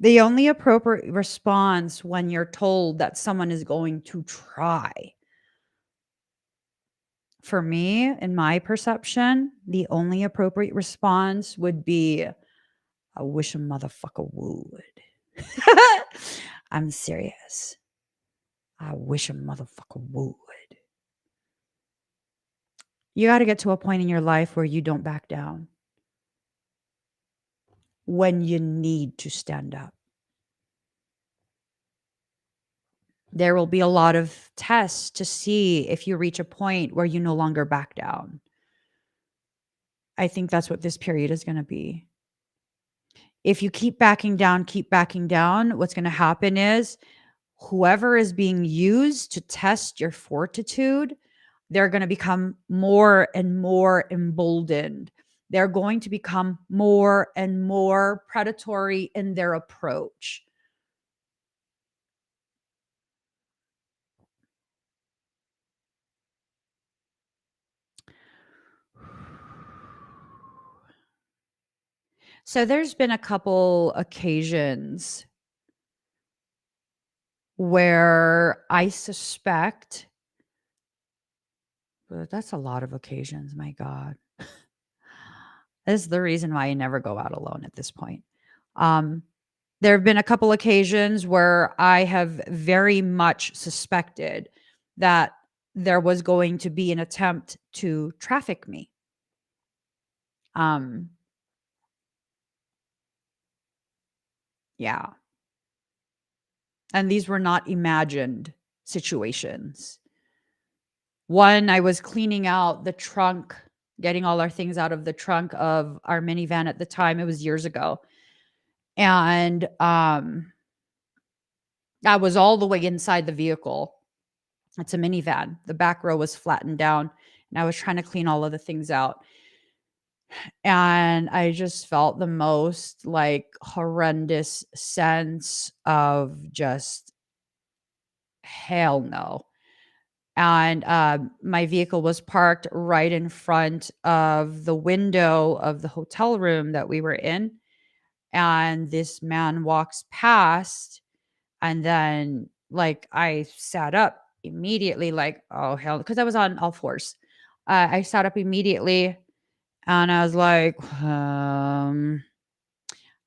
The only appropriate response when you're told that someone is going to try, for me, in my perception, the only appropriate response would be, I wish a motherfucker would. I'm serious. I wish a motherfucker would. You got to get to a point in your life where you don't back down when you need to stand up. There will be a lot of tests to see if you reach a point where you no longer back down. I think that's what this period is going to be. If you keep backing down, what's going to happen is whoever is being used to test your fortitude, they're going to become more and more emboldened. They're going to become more and more predatory in their approach. So there's been a couple occasions where I suspect, but that's a lot of occasions, my God. This is the reason why I never go out alone at this point. Um, there have been a couple occasions where I have very much suspected that there was going to be an attempt to traffic me. Um, yeah. And these were not imagined situations. One, I was cleaning out the trunk, getting all our things out of the trunk of our minivan at the time. It was years ago. And I was all the way inside the vehicle. It's a minivan. The back row was flattened down, and I was trying to clean all of the things out. And I just felt the most like horrendous sense of just hell no. And my vehicle was parked right in front of the window of the hotel room that we were in. And this man walks past, and then like I sat up immediately, like, oh hell, because I was on all fours. I sat up immediately and I was like, and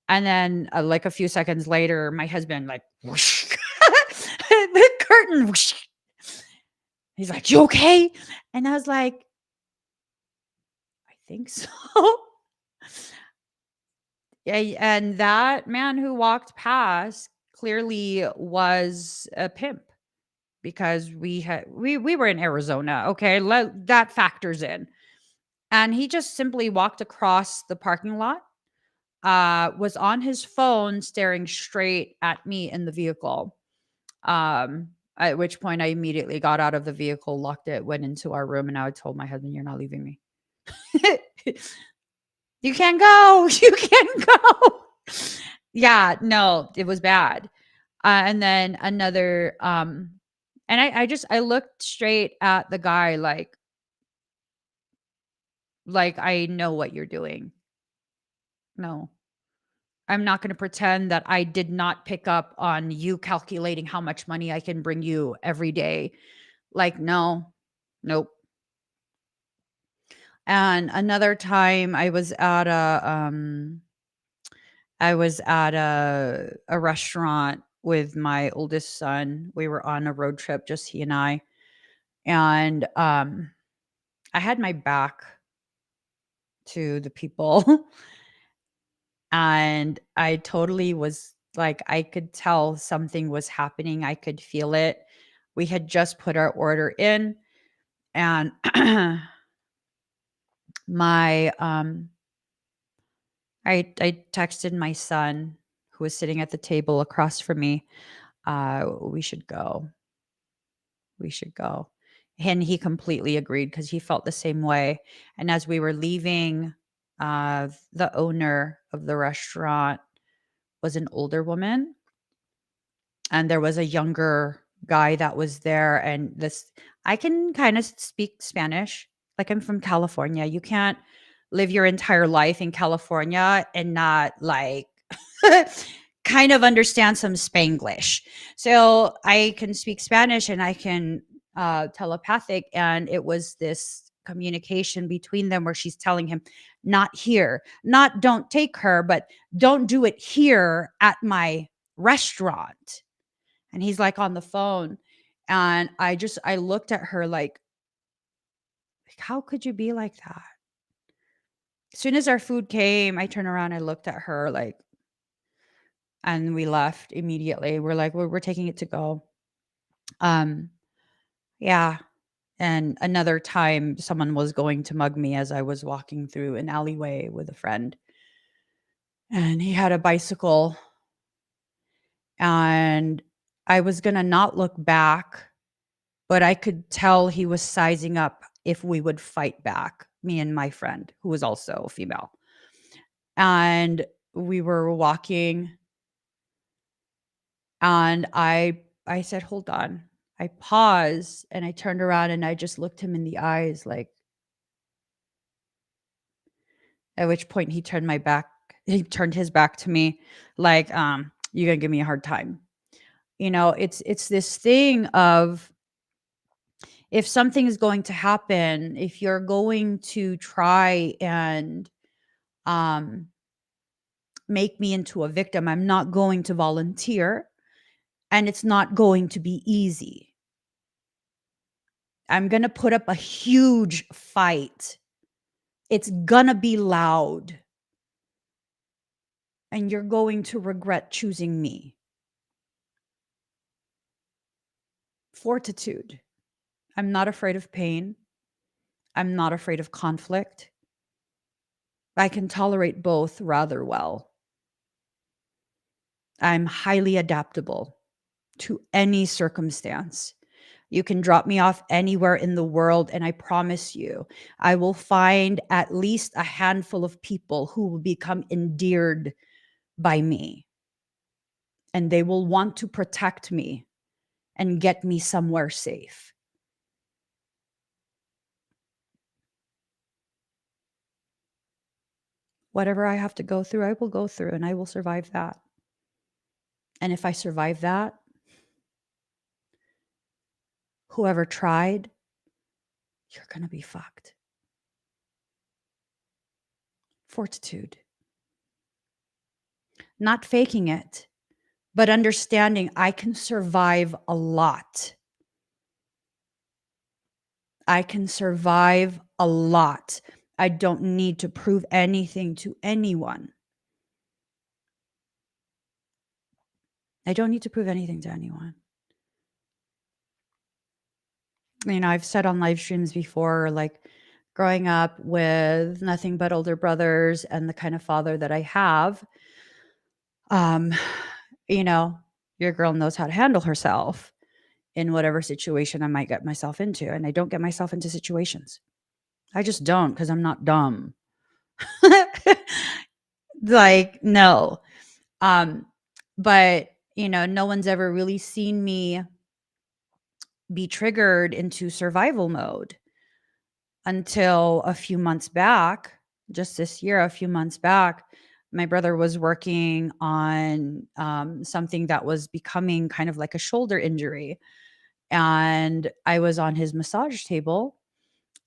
then like a few seconds later, my husband like whoosh, the curtain whoosh. He's like, you okay? And I was like, I think so. Yeah, and that man who walked past clearly was a pimp because we were in Arizona. Okay, that factors in. And he just simply walked across the parking lot, was on his phone staring straight at me in the vehicle. At which point I immediately got out of the vehicle, locked it, went into our room, and I told my husband, "You're not leaving me. You can't go. You can't go." Yeah, no, it was bad. And then another, and I looked straight at the guy like I know what you're doing. No. I'm not going to pretend that I did not pick up on you calculating how much money I can bring you every day. Like, no, nope. And another time I was at a restaurant with my oldest son. We were on a road trip, just he and I. And I had my back to the people and I totally was like I could tell something was happening. I could feel it. We had just put our order in and my I texted my son who was sitting at the table across from me, we should go. We should go. And he completely agreed because he felt the same way. And as we were leaving, the owner of the restaurant was an older woman, and there was a younger guy that was there. And this, I can kind of speak Spanish. Like I'm from California. You can't live your entire life in California and not like kind of understand some Spanglish. So I can speak Spanish and I can telepathic. And it was this communication between them where she's telling him, not here, not don't take her, but don't do it here at my restaurant. And he's like on the phone. And I looked at her like, how could you be like that? As soon as our food came, I turned around, I looked at her like, and we left immediately. We're like, we're taking it to go. Um, yeah. And another time, someone was going to mug me as I was walking through an alleyway with a friend, and he had a bicycle, and I was gonna not look back, but I could tell he was sizing up if we would fight back, me and my friend, who was also female. And we were walking and I said, "Hold on." I paused and I turned around and I just looked him in the eyes like at which point he turned his back to me like you're going to give me a hard time. You know, it's this thing of if something is going to happen, if you're going to try and um make me into a victim, I'm not going to volunteer and it's not going to be easy. I'm going to put up a huge fight. It's going to be loud. And you're going to regret choosing me. Fortitude. I'm not afraid of pain. I'm not afraid of conflict. I can tolerate both rather well. I'm highly adaptable to any circumstance. You can drop me off anywhere in the world, and I promise you, I will find at least a handful of people who will become endeared by me. And they will want to protect me and get me somewhere safe. Whatever I have to go through, I will go through and I will survive that. And if I survive that, whoever tried, you're going to be fucked. Fortitude. Not faking it, but understanding I can survive a lot. I can survive a lot. I don't need to prove anything to anyone. I don't need to prove anything to anyone. You know, I've said on live streams before, like growing up with nothing but older brothers and the kind of father that I have, um, you know, your girl knows how to handle herself in whatever situation I might get myself into. And I don't get myself into situations. I just don't because I'm not dumb. Like, no. Um, but you know, no one's ever really seen me be triggered into survival mode until a few months back, just this year, a few months back, My brother was working on something that was becoming kind of like a shoulder injury. And I was on his massage table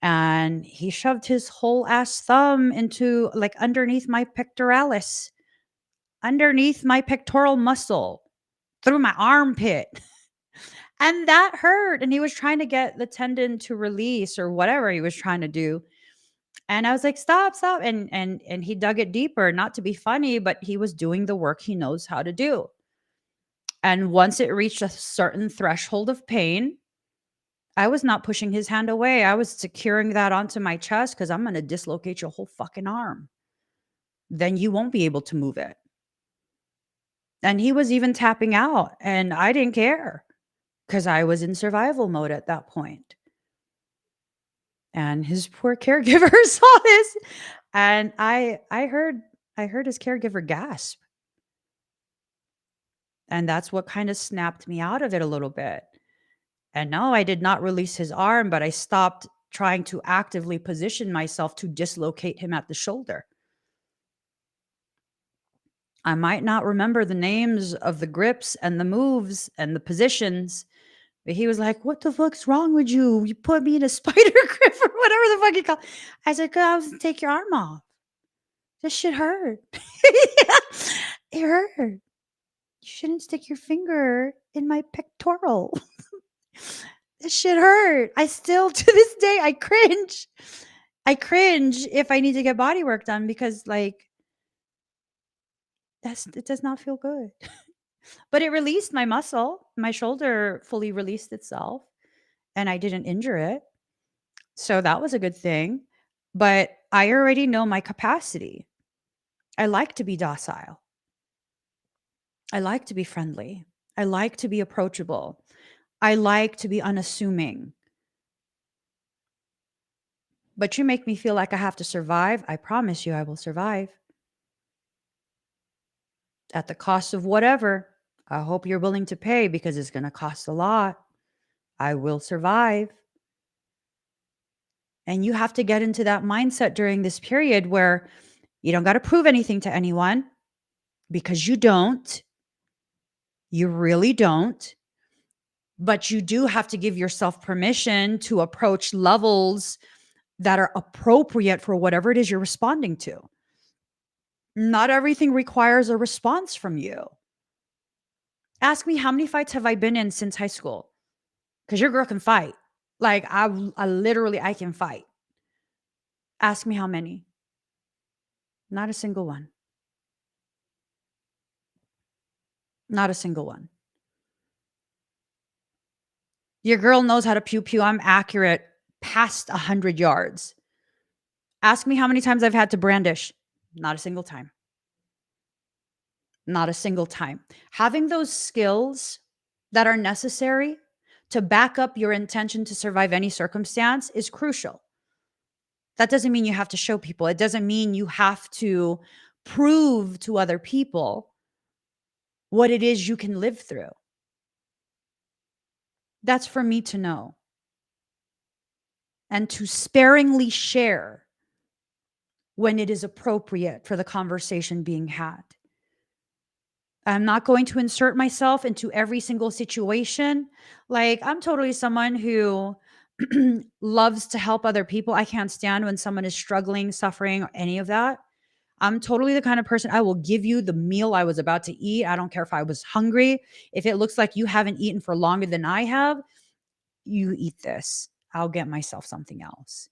and he shoved his whole ass thumb into like underneath my pectoralis, underneath my pectoral muscle, through my armpit. And that hurt. And he was trying to get the tendon to release or whatever he was trying to do. And I was like, stop, stop. And he dug it deeper, not to be funny, but he was doing the work he knows how to do. And once it reached a certain threshold of pain, I was not pushing his hand away. I was securing that onto my chest because I'm going to dislocate your whole fucking arm. Then you won't be able to move it. And he was even tapping out, and I didn't care because I was in survival mode at that point. And his poor caregiver saw this, and I heard his caregiver gasp. And that's what kind of snapped me out of it a little bit. And no, I did not release his arm, but I stopped trying to actively position myself to dislocate him at the shoulder. I might not remember the names of the grips and the moves and the positions, but he was like, "What the fuck's wrong with you? You put me in a spider grip or whatever the fuck you call." I said, "Go out and take your arm off. This shit hurt. It hurt. You shouldn't stick your finger in my pectoral. This shit hurt. I still, to this day, I cringe. I cringe if I need to get body work done because, like, it does not feel good." But it released my muscle. My shoulder fully released itself and I didn't injure it. So that was a good thing. But I already know my capacity. I like to be docile. I like to be friendly. I like to be approachable. I like to be unassuming. But you make me feel like I have to survive. I promise you I will survive. At the cost of whatever. I hope you're willing to pay because it's going to cost a lot. I will survive. And you have to get into that mindset during this period where you don't got to prove anything to anyone because you don't. You really don't. But you do have to give yourself permission to approach levels that are appropriate for whatever it is you're responding to. Not everything requires a response from you. Ask me how many fights have I been in since high school? Because your girl can fight. Like I literally, I can fight. Ask me how many. Not a single one. Not a single one. Your girl knows how to pew pew. I'm accurate past 100 yards. Ask me how many times I've had to brandish. Not a single time. Not a single time. Having those skills that are necessary to back up your intention to survive any circumstance is crucial. That doesn't mean you have to show people. It doesn't mean you have to prove to other people what it is you can live through. That's for me to know and to sparingly share when it is appropriate for the conversation being had. I'm not going to insert myself into every single situation. Like, I'm totally someone who loves to help other people. I can't stand when someone is struggling, suffering, or any of that. I'm totally the kind of person I will give you the meal I was about to eat. I don't care if I was hungry. If it looks like you haven't eaten for longer than I have, you eat this. I'll get myself something else.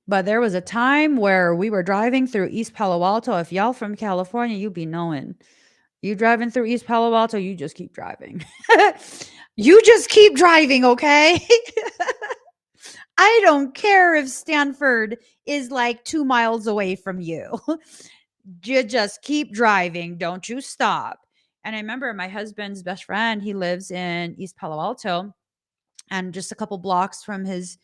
But there was a time where we were driving through East Palo Alto. If y'all from California, you be knowing. You driving through East Palo Alto, you just keep driving. You just keep driving, okay? I don't care if Stanford is like 2 miles away from you. You just keep driving. Don't you stop. And I remember my husband's best friend, he lives in East Palo Alto. And just a couple blocks from his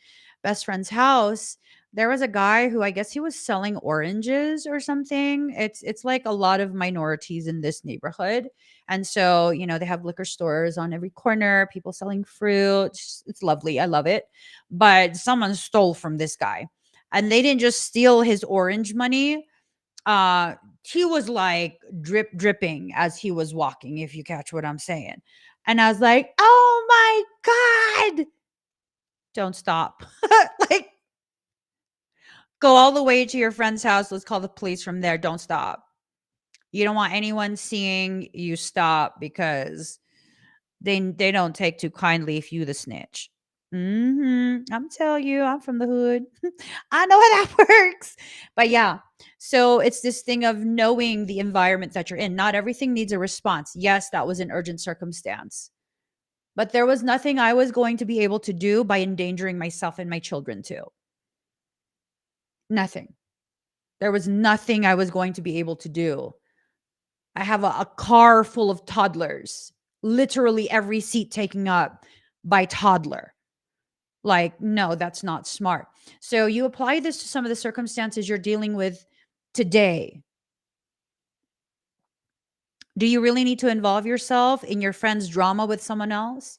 best friend's house, there was a guy who I guess he was selling oranges or something. It's like a lot of minorities in this neighborhood. And so, they have liquor stores on every corner, people selling fruit. It's lovely. I love it. But someone stole from this guy. And they didn't just steal his orange money. Uh, he was like dripping as he was walking, if you catch what I'm saying. And I was like, oh my God, don't stop. Like, go all the way to your friend's house. Let's call the police from there. Don't stop. You don't want anyone seeing you stop because they don't take too kindly if you the snitch. I'm telling you, I'm from the hood. I know how that works. But yeah, so it's this thing of knowing the environment that you're in. Not everything needs a response. Yes, that was an urgent circumstance, but there was nothing I was going to be able to do by endangering myself and my children too. Nothing. There was nothing I was going to be able to do. I have a car full of toddlers, literally every seat taken up by toddler. Like, no, that's not smart. So you apply this to some of the circumstances you're dealing with today. Do you really need to involve yourself in your friend's drama with someone else?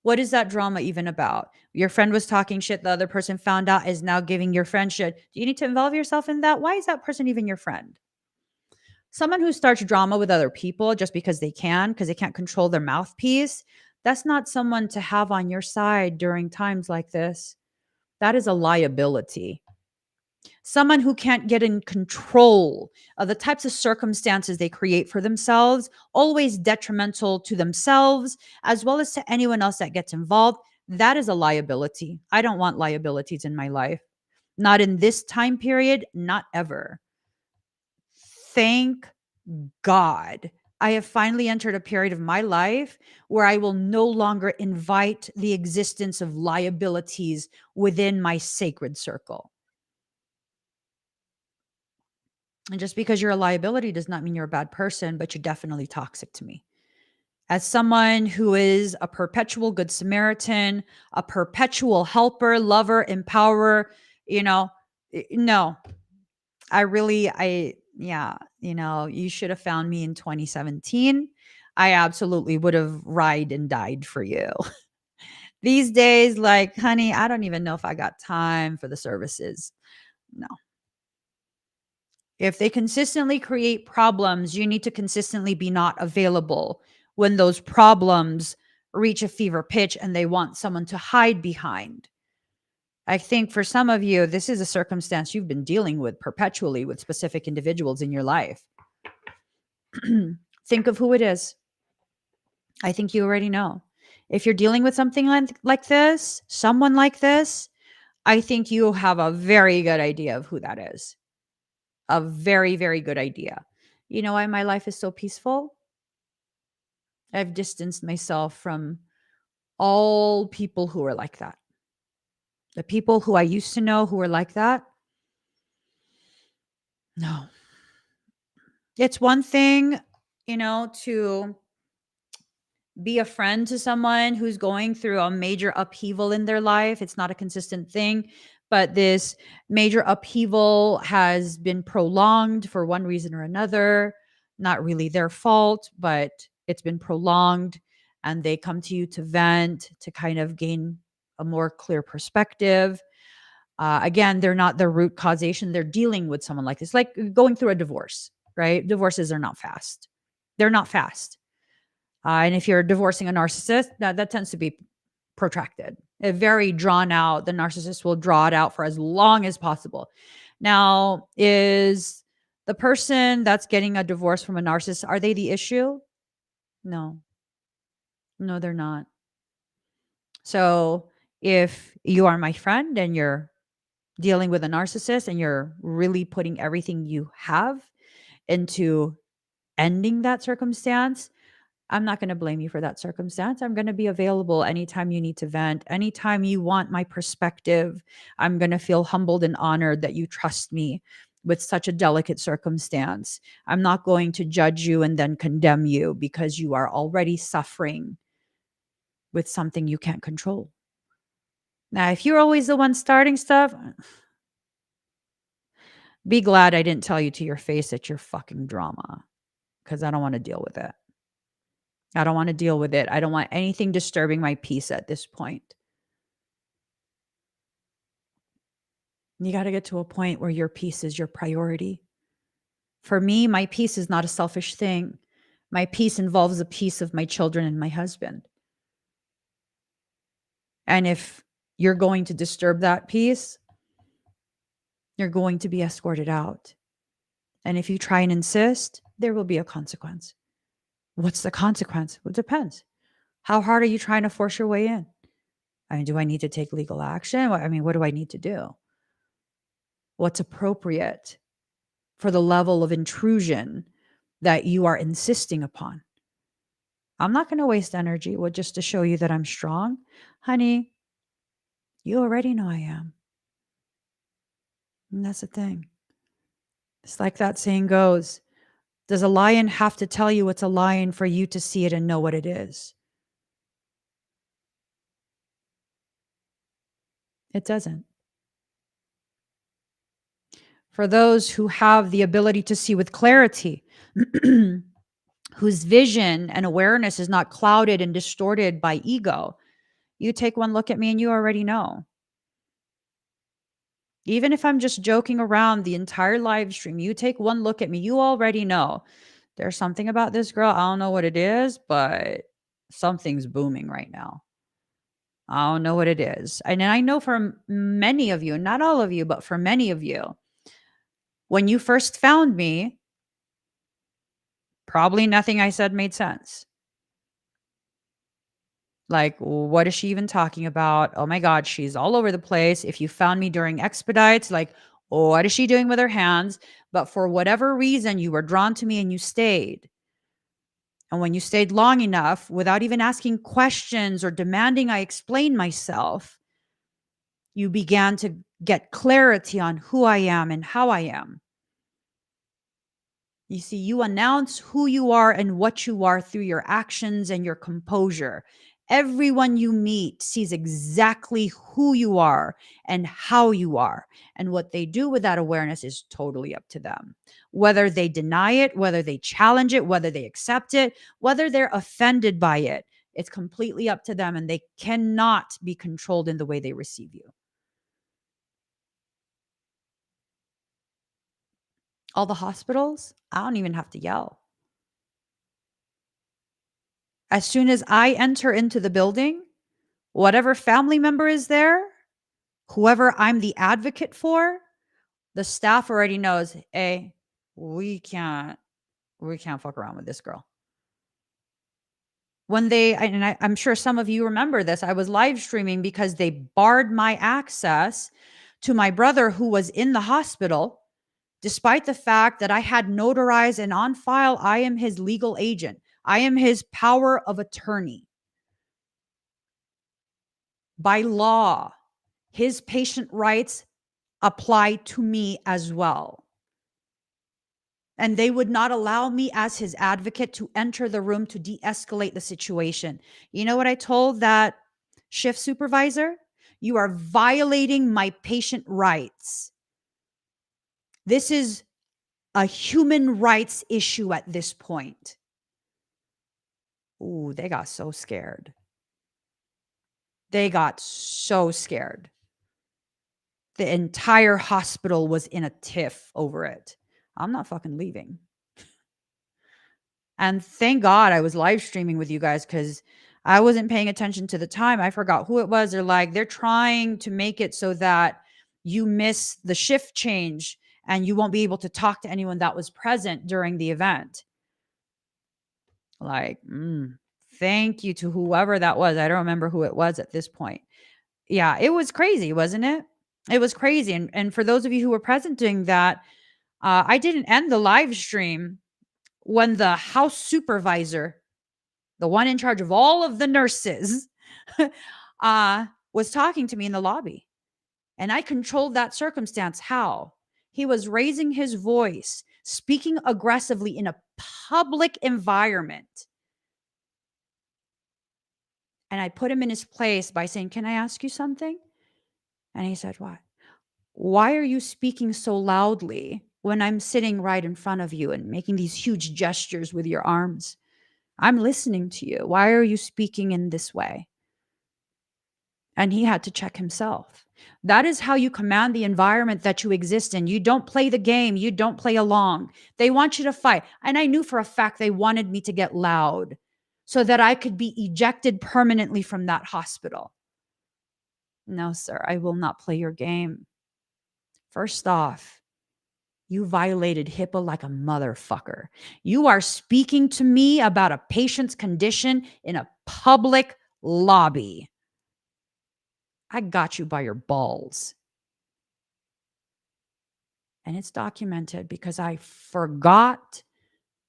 What is that drama even about? Your friend was talking shit, the other person found out, is now giving your friend shit. Do you need to involve yourself in that? Why is that person even your friend? Someone who starts drama with other people just because they can't control their mouthpiece, that's not someone to have on your side during times like this. That is a liability. Someone who can't get in control of the types of circumstances they create for themselves, always detrimental to themselves as well as to anyone else that gets involved. That is a liability. I don't want liabilities in my life. Not in this time period, not ever. Thank God. I have finally entered a period of my life where I will no longer invite the existence of liabilities within my sacred circle. And just because you're a liability does not mean you're a bad person, but you're definitely toxic to me. As someone who is a perpetual good Samaritan, a perpetual helper, lover, empowerer, you know, no, yeah, you should have found me in 2017. I absolutely would have ride and died for you. These days, like, honey, I don't even know if I got time for the services. No. If they consistently create problems, you need to consistently be not available when those problems reach a fever pitch and they want someone to hide behind. I think for some of you, this is a circumstance you've been dealing with perpetually with specific individuals in your life. Think of who it is. I think you already know. If you're dealing with something like this, someone like this, I think you have a very good idea of who that is. A very, very good idea. You know why my life is so peaceful? I've distanced myself from all people who are like that. The people who I used to know who were like that, no. It's one thing, to be a friend to someone who's going through a major upheaval in their life. It's not a consistent thing, but this major upheaval has been prolonged for one reason or another. Not really their fault, but it's been prolonged. And they come to you to vent, to kind of gain a more clear perspective. Again, they're not the root causation. They're dealing with someone like this, like going through a divorce, right? Divorces are not fast. They're not fast. And if you're divorcing a narcissist, that tends to be protracted. Very drawn out. The narcissist will draw it out for as long as possible. Now, is the person that's getting a divorce from a narcissist, are they the issue? No. No, they're not. So if you are my friend and you're dealing with a narcissist and you're really putting everything you have into ending that circumstance, I'm not going to blame you for that circumstance. I'm going to be available anytime you need to vent, anytime you want my perspective. I'm going to feel humbled and honored that you trust me with such a delicate circumstance. I'm not going to judge you and then condemn you because you are already suffering with something you can't control. Now, if you're always the one starting stuff, be glad I didn't tell you to your face that you're fucking drama because I don't want to deal with it. I don't want to deal with it. I don't want anything disturbing my peace at this point. You got to get to a point where your peace is your priority. For me, my peace is not a selfish thing. My peace involves the peace of my children and my husband. And if you're going to disturb that peace, you're going to be escorted out. And if you try and insist, there will be a consequence. What's the consequence? Well, it depends. How hard are you trying to force your way in? I mean, do I need to take legal action? What do I need to do? What's appropriate for the level of intrusion that you are insisting upon? I'm not going to waste energy with just to show you that I'm strong. Honey, you already know I am. And that's the thing. It's like that saying goes, does a lion have to tell you it's a lion for you to see it and know what it is? It doesn't. For those who have the ability to see with clarity, whose vision and awareness is not clouded and distorted by ego, you take one look at me and you already know. Even if I'm just joking around the entire live stream, you take one look at me, you already know. There's something about this girl. I don't know what it is, but something's booming right now. I don't know what it is. And I know for many of you, not all of you, but for many of you, when you first found me, probably nothing I said made sense. Like, what is she even talking about? Oh my God, she's all over the place. If you found me during expedites, like, what is she doing with her hands? But for whatever reason, you were drawn to me and you stayed. And when you stayed long enough without even asking questions or demanding I explain myself, you began to get clarity on who I am and how I am. You see, you announce who you are and what you are through your actions and your composure. Everyone you meet sees exactly who you are and how you are. And what they do with that awareness is totally up to them. Whether they deny it, whether they challenge it, whether they accept it, whether they're offended by it, it's completely up to them. And they cannot be controlled in the way they receive you. All the hospitals, I don't even have to yell. As soon as I enter into the building, whatever family member is there, whoever I'm the advocate for, the staff already knows, hey, we can't fuck around with this girl. When I'm sure some of you remember this, I was live streaming because they barred my access to my brother who was in the hospital, despite the fact that I had notarized and on file, I am his legal agent. I am his power of attorney. By law, his patient rights apply to me as well. And they would not allow me as his advocate to enter the room to de-escalate the situation. You know what I told that shift supervisor? You are violating my patient rights. This is a human rights issue at this point. Ooh, they got so scared. They got so scared. The entire hospital was in a tiff over it. I'm not fucking leaving. And thank God I was live streaming with you guys because I wasn't paying attention to the time. I forgot who it was. They're trying to make it so that you miss the shift change and you won't be able to talk to anyone that was present during the event. Like, thank you to whoever that was. I don't remember who it was at this point. Yeah, it was crazy, wasn't it? It was crazy. And for those of you who were present doing that, I didn't end the live stream when the house supervisor, the one in charge of all of the nurses, was talking to me in the lobby. And I controlled that circumstance. How? He was raising his voice, speaking aggressively in a public environment. And I put him in his place by saying, can I ask you something? And he said, what? Why are you speaking so loudly when I'm sitting right in front of you and making these huge gestures with your arms? I'm listening to you. Why are you speaking in this way? and he had to check himself. That is how you command the environment that you exist in. You don't play the game, you don't play along. They want you to fight. And I knew for a fact they wanted me to get loud so that I could be ejected permanently from that hospital. No, sir, I will not play your game. First off, you violated HIPAA like a motherfucker. You are speaking to me about a patient's condition in a public lobby. I got you by your balls. And it's documented because I forgot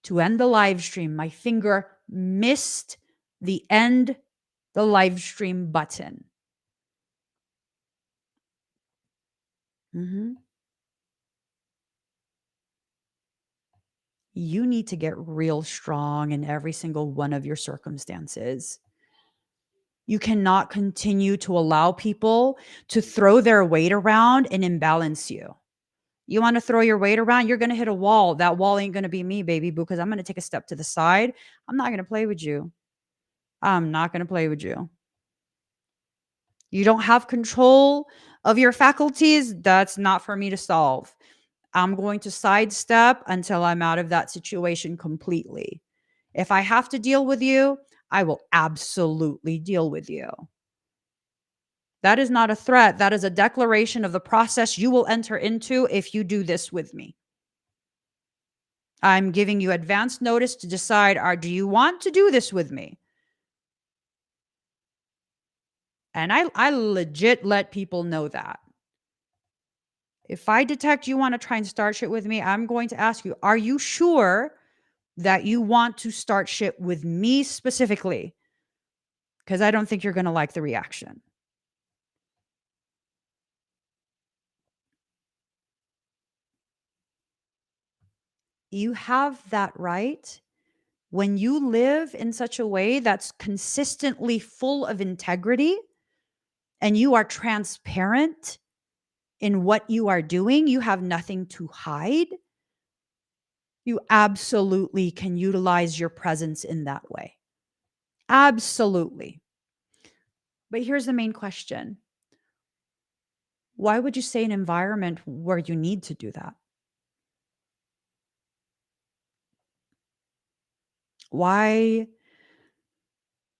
to end the live stream. My finger missed the end the live stream button. Mhm. You need to get real strong in every single one of your circumstances. You cannot continue to allow people to throw their weight around and imbalance you. You want to throw your weight around, you're going to hit a wall. That wall ain't going to be me, baby boo, because I'm going to take a step to the side. I'm not going to play with you. I'm not going to play with you. You don't have control of your faculties. That's not for me to solve. I'm going to sidestep until I'm out of that situation completely. If I have to deal with you, I will absolutely deal with you. That is not a threat. That is a declaration of the process you will enter into if you do this with me. I'm giving you advance notice to decide, do you want to do this with me? And I legit let people know that. If I detect you want to try and start shit with me, I'm going to ask you, are you sure that you want to start shit with me specifically? Because I don't think you're going to like the reaction. You have that right when you live in such a way that's consistently full of integrity and you are transparent in what you are doing, you have nothing to hide. You absolutely can utilize your presence in that way. Absolutely. But here's the main question. Why would you say an environment where you need to do that? Why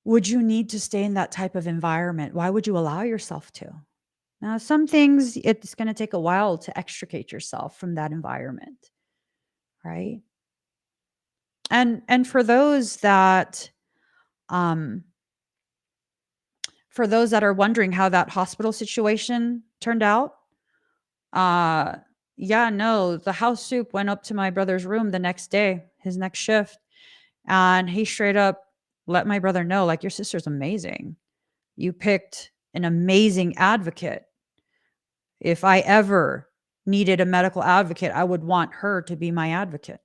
would you need to stay in that type of environment? Why would you allow yourself to? Now, some things it's going to take a while to extricate yourself from that environment, right? And um for those that are wondering how that hospital situation turned out, uh yeah, no, the house soup went up to my brother's room the next day, his next shift, and he straight up let my brother know, like, your sister's amazing. You picked an amazing advocate. If I ever needed a medical advocate, I would want her to be my advocate.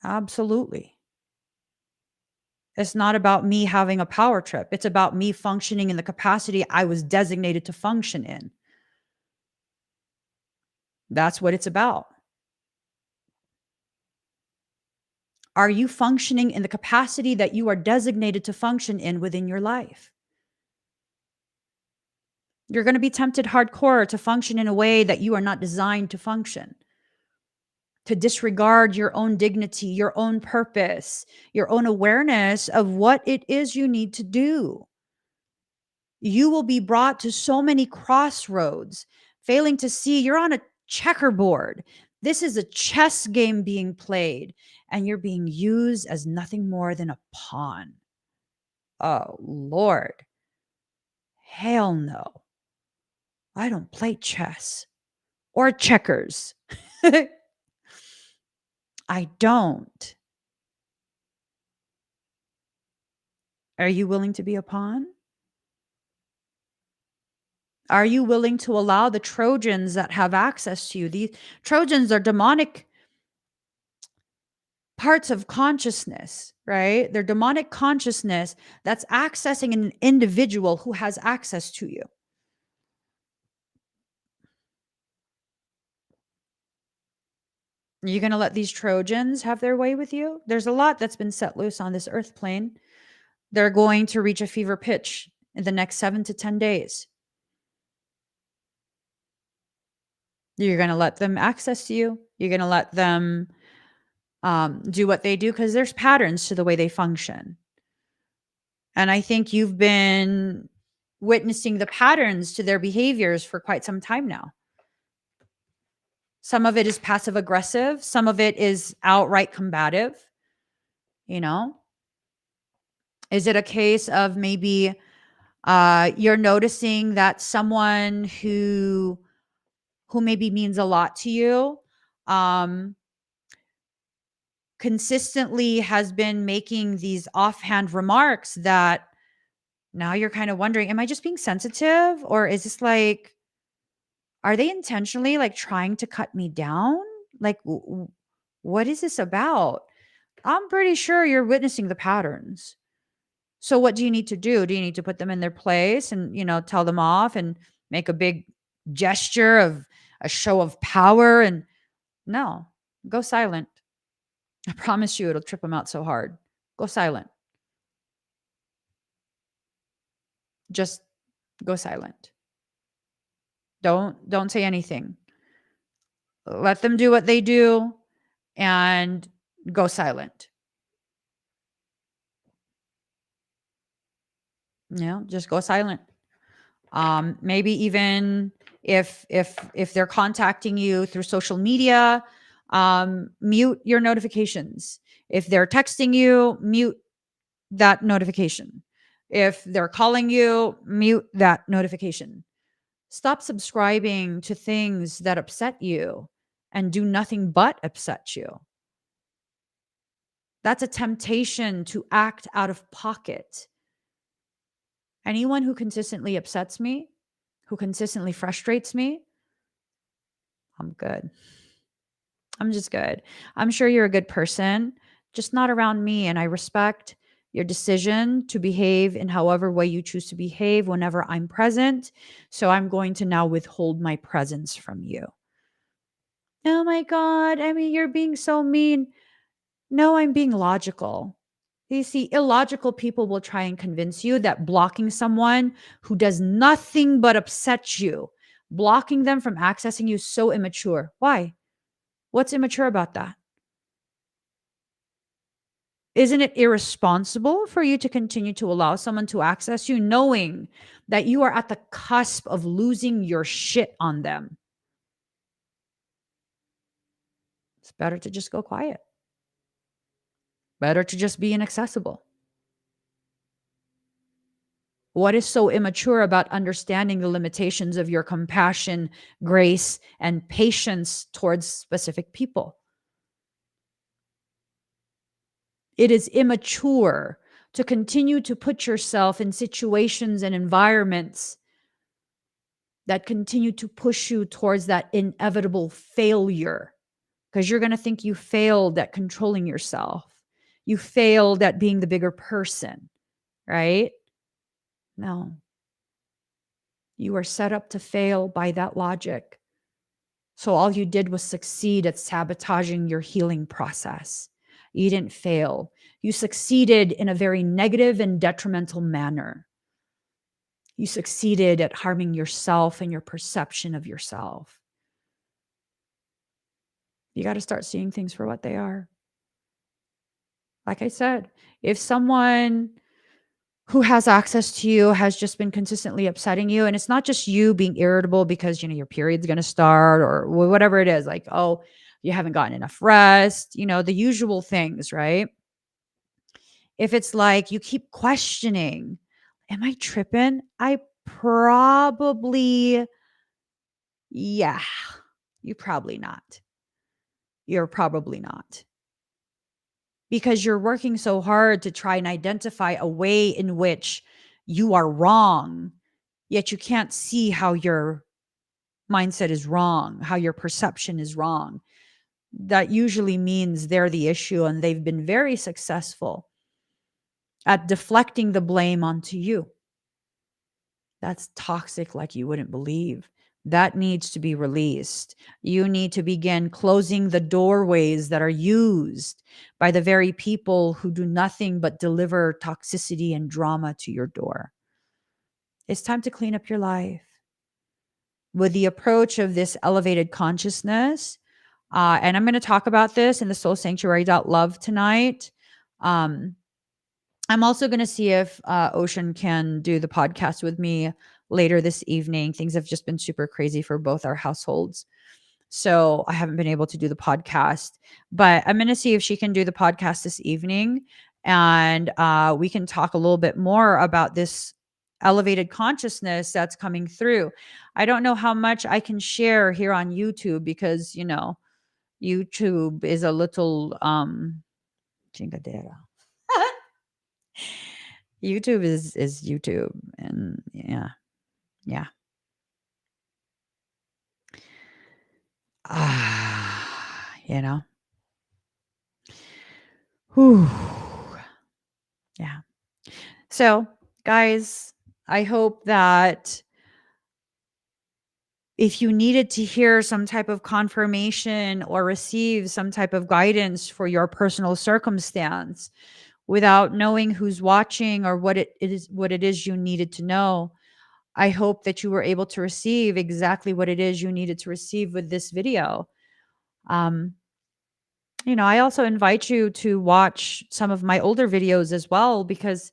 Absolutely. It's not about me having a power trip. It's about me functioning in the capacity I was designated to function in. That's what it's about. Are you functioning in the capacity that you are designated to function in within your life? You're going to be tempted hardcore to function in a way that you are not designed to function, to disregard your own dignity, your own purpose, your own awareness of what it is you need to do. You will be brought to so many crossroads, failing to see you're on a checkerboard. This is a chess game being played, and you're being used as nothing more than a pawn. Oh, Lord. Hell no. I don't play chess or checkers. I don't. Are you willing to be a pawn? Are you willing to allow the Trojans that have access to you? These Trojans are demonic parts of consciousness, right? They're demonic consciousness that's accessing an individual who has access to you. Are you going to let these Trojans have their way with you? There's a lot that's been set loose on this earth plane. They're going to reach a fever pitch in the next 7 to 10 days? You're going to let them access you. You're going to let them do what they do because there's patterns to the way they function. And I think you've been witnessing the patterns to their behaviors for quite some time now. Some of it is passive aggressive, some of it is outright combative. You know, is it a case of maybe you're noticing that someone who maybe means a lot to you um, consistently has been making these offhand remarks that now you're kind of wondering, am I just being sensitive? Or is this like, are they intentionally like trying to cut me down? Like, what is this about? I'm pretty sure you're witnessing the patterns. So what do you need to do? Do you need to put them in their place and, tell them off and make a big gesture of a show of power? And no, go silent. I promise you it'll trip them out so hard. Go silent. Just go silent. Don't say anything. Let them do what they do and go silent. Just go silent. Maybe even if they're contacting you through social media, mute your notifications. If they're texting you, mute that notification. If they're calling you, mute that notification. Stop subscribing to things that upset you and do nothing but upset you. That's a temptation to act out of pocket. Anyone who consistently upsets me, who consistently frustrates me, I'm good. I'm just good. I'm sure you're a good person, just not around me. And I respect your decision to behave in however way you choose to behave whenever I'm present. So I'm going to now withhold my presence from you. Oh my God. I mean, you're being so mean. No, I'm being logical. You see, illogical people will try and convince you that blocking someone who does nothing but upset you, blocking them from accessing you is so immature. Why? What's immature about that? Isn't it irresponsible for you to continue to allow someone to access you knowing that you are at the cusp of losing your shit on them? It's better to just go quiet. Better to just be inaccessible. What is so immature about understanding the limitations of your compassion, grace, and patience towards specific people? It is immature to continue to put yourself in situations and environments that continue to push you towards that inevitable failure, because you're going to think you failed at controlling yourself. You failed at being the bigger person, right? No. You are set up to fail by that logic. So all you did was succeed at sabotaging your healing process. You didn't fail. You succeeded in a very negative and detrimental manner. You succeeded at harming yourself and your perception of yourself. You got to start seeing things for what they are. Like I said, if someone who has access to you has just been consistently upsetting you, and it's not just you being irritable because your period's going to start or whatever it is, like, oh, you haven't gotten enough rest, the usual things, right? If it's like you keep questioning, am I tripping? I probably, yeah, you probably not. You're probably not. Because you're working so hard to try and identify a way in which you are wrong, yet you can't see how your mindset is wrong, how your perception is wrong. That usually means they're the issue, and they've been very successful at deflecting the blame onto you. That's toxic like you wouldn't believe. That needs to be released. You need to begin closing the doorways that are used by the very people who do nothing but deliver toxicity and drama to your door. It's time to clean up your life with the approach of this elevated consciousness. And I'm going to talk about this in the Soul Sanctuary Love tonight. Um, I'm also going to see if Ocean can do the podcast with me later this evening. Things have just been super crazy for both our households. So I haven't been able to do the podcast, but I'm going to see if she can do the podcast this evening. And we can talk a little bit more about this elevated consciousness that's coming through. I don't know how much I can share here on YouTube because, YouTube is a little chingadera. YouTube is YouTube, and yeah. You know. Whew. Yeah. So, guys, I hope that if you needed to hear some type of confirmation or receive some type of guidance for your personal circumstance without knowing who's watching or what it is you needed to know, I hope that you were able to receive exactly what it is you needed to receive with this video. Um, I also invite you to watch some of my older videos as well, because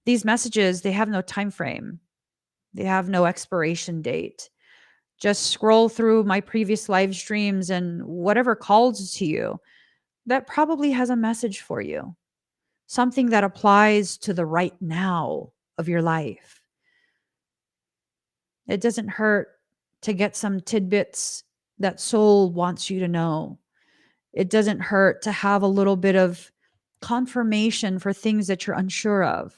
these messages, they have no time frame. They have no expiration date. Just scroll through my previous live streams and whatever calls to you, that probably has a message for you. Something that applies to the right now of your life. It doesn't hurt to get some tidbits that soul wants you to know. It doesn't hurt to have a little bit of confirmation for things that you're unsure of.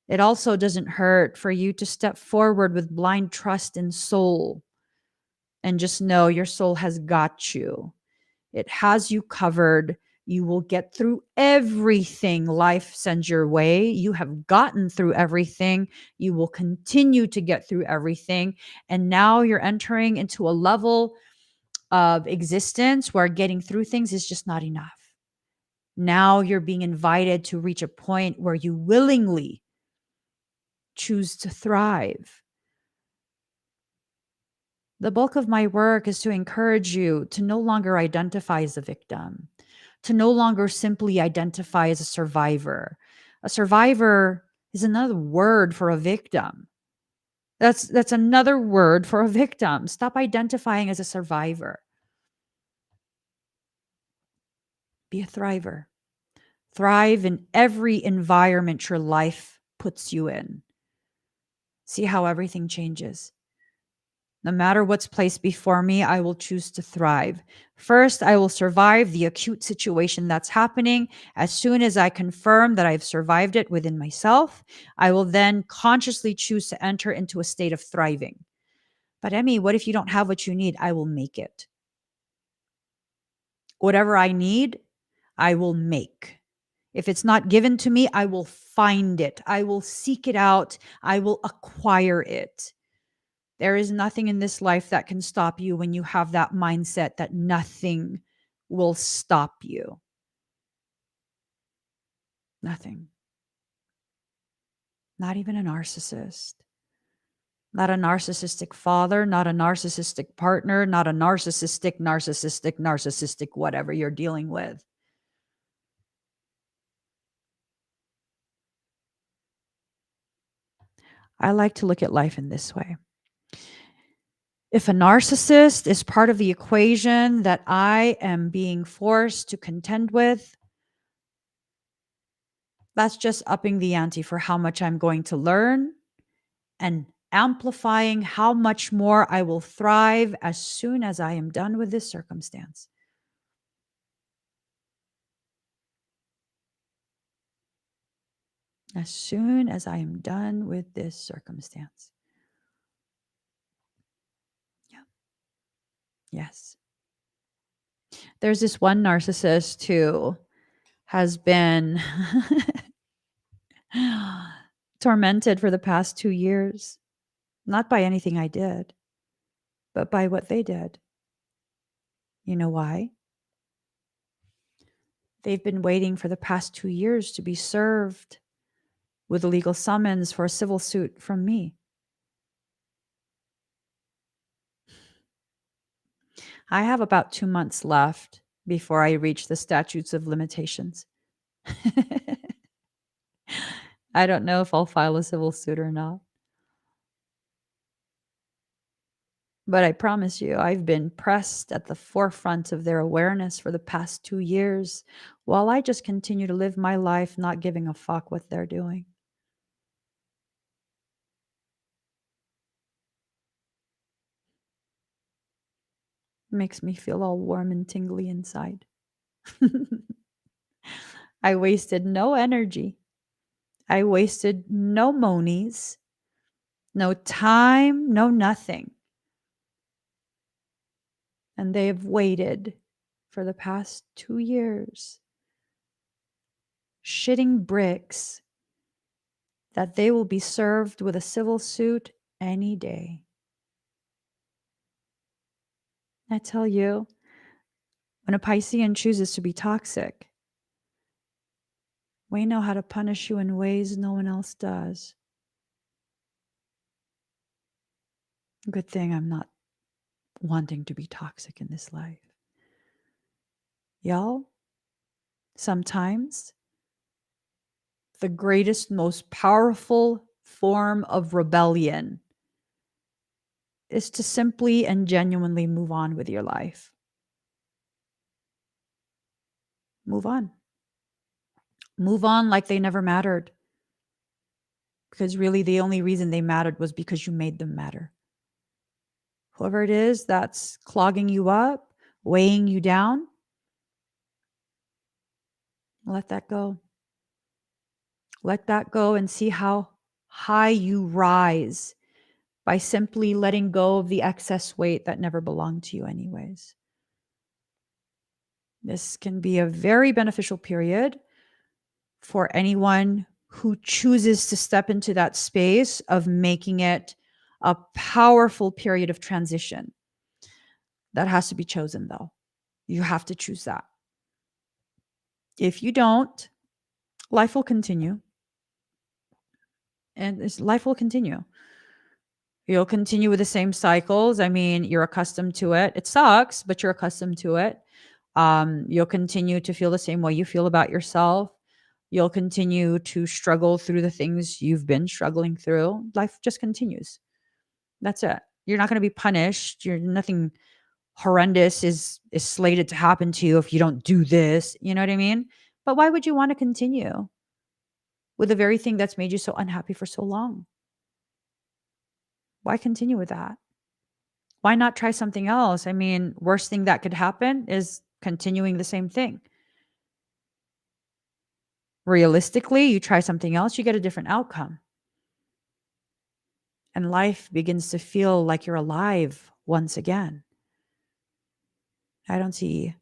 It also doesn't hurt for you to step forward with blind trust in soul and just know your soul has got you. It has you covered. You will get through everything life sends your way. You have gotten through everything. You will continue to get through everything. And now you're entering into a level of existence where getting through things is just not enough. Now you're being invited to reach a point where you willingly choose to thrive. The bulk of my work is to encourage you to no longer identify as a victim, to no longer simply identify as a survivor. A survivor is another word for a victim. That's another word for a victim. Stop identifying as a survivor. Be a thriver. Thrive in every environment your life puts you in. See how everything changes. No matter what's placed before me, I will choose to thrive. First, I will survive the acute situation that's happening. As soon as I confirm that I've survived it within myself, I will then consciously choose to enter into a state of thriving. But Emmy, what if you don't have what you need? I will make it. Whatever I need, I will make. If it's not given to me, I will find it. I will seek it out. I will acquire it. There is nothing in this life that can stop you when you have that mindset that nothing will stop you. Nothing. Not even a narcissist. Not a narcissistic father, not a narcissistic partner, not a narcissistic, whatever you're dealing with. I like to look at life in this way. If a narcissist is part of the equation that I am being forced to contend with, that's just upping the ante for how much I'm going to learn and amplifying how much more I will thrive as soon as I am done with this circumstance. As soon as I am done with this circumstance. Yeah. Yes. There's this one narcissist who has been tormented for the past 2 years, not by anything I did, but by what they did. You know why? They've been waiting for the past 2 years to be served with a legal summons for a civil suit from me. I have about 2 months left before I reach the statutes of limitations. I don't know if I'll file a civil suit or not. But I promise you, I've been pressed at the forefront of their awareness for the past 2 years, while I just continue to live my life not giving a fuck what they're doing. Makes me feel all warm and tingly inside. I wasted no energy. I wasted no monies, no time, no nothing. And they have waited for the past 2 years, shitting bricks that they will be served with a civil suit any day. I tell you, when a Piscean chooses to be toxic, we know how to punish you in ways no one else does. Good thing I'm not wanting to be toxic in this life. Y'all, sometimes the greatest, most powerful form of rebellion is to simply and genuinely move on with your life. Move on. Move on like they never mattered. Because really, the only reason they mattered was because you made them matter. Whoever it is that's clogging you up, weighing you down, let that go. Let that go and see how high you rise by simply letting go of the excess weight that never belonged to you, anyways. This can be a very beneficial period for anyone who chooses to step into that space of making it a powerful period of transition. That has to be chosen, though. You have to choose that. If you don't, life will continue. And life will continue. You'll continue with the same cycles. I mean, you're accustomed to it. It sucks, but you're accustomed to it. You'll continue to feel the same way you feel about yourself. You'll continue to struggle through the things you've been struggling through. Life just continues. That's it. You're not going to be punished. Nothing horrendous is slated to happen to you if you don't do this. You know what I mean? But why would you want to continue with the very thing that's made you so unhappy for so long? Why continue with that? Why not try something else? I mean, worst thing that could happen is continuing the same thing. Realistically, you try something else, you get a different outcome. And life begins to feel like you're alive once again. I don't see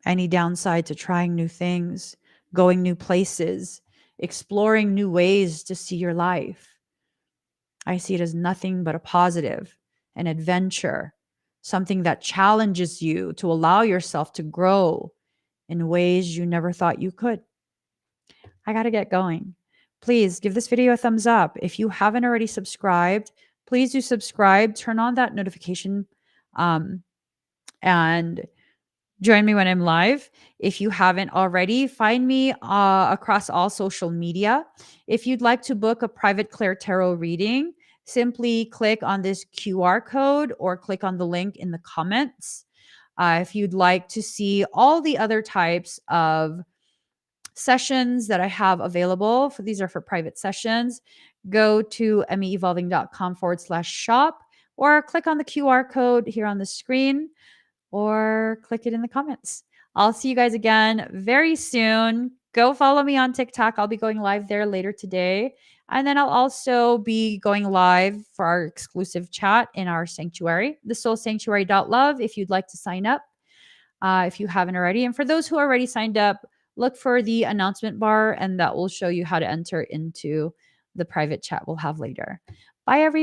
any downside to trying new things, going new places, exploring new ways to see your life. I see it as nothing but a positive, an adventure, something that challenges you to allow yourself to grow in ways you never thought you could. I got to get going. Please give this video a thumbs up. If you haven't already subscribed, please do subscribe, turn on that notification, and join me when I'm live. If you haven't already, find me across all social media. If you'd like to book a private ClairTarot reading, simply click on this QR code or click on the link in the comments. If you'd like to see all the other types of sessions that I have available, these are for private sessions, go to emmeevolving.com/shop or click on the QR code here on the screen or click it in the comments. I'll see you guys again very soon. Go follow me on TikTok. I'll be going live there later today. And then I'll also be going live for our exclusive chat in our sanctuary, the soulsanctuary.love, if you'd like to sign up, if you haven't already. And for those who already signed up, look for the announcement bar and that will show you how to enter into the private chat we'll have later. Bye, everyone.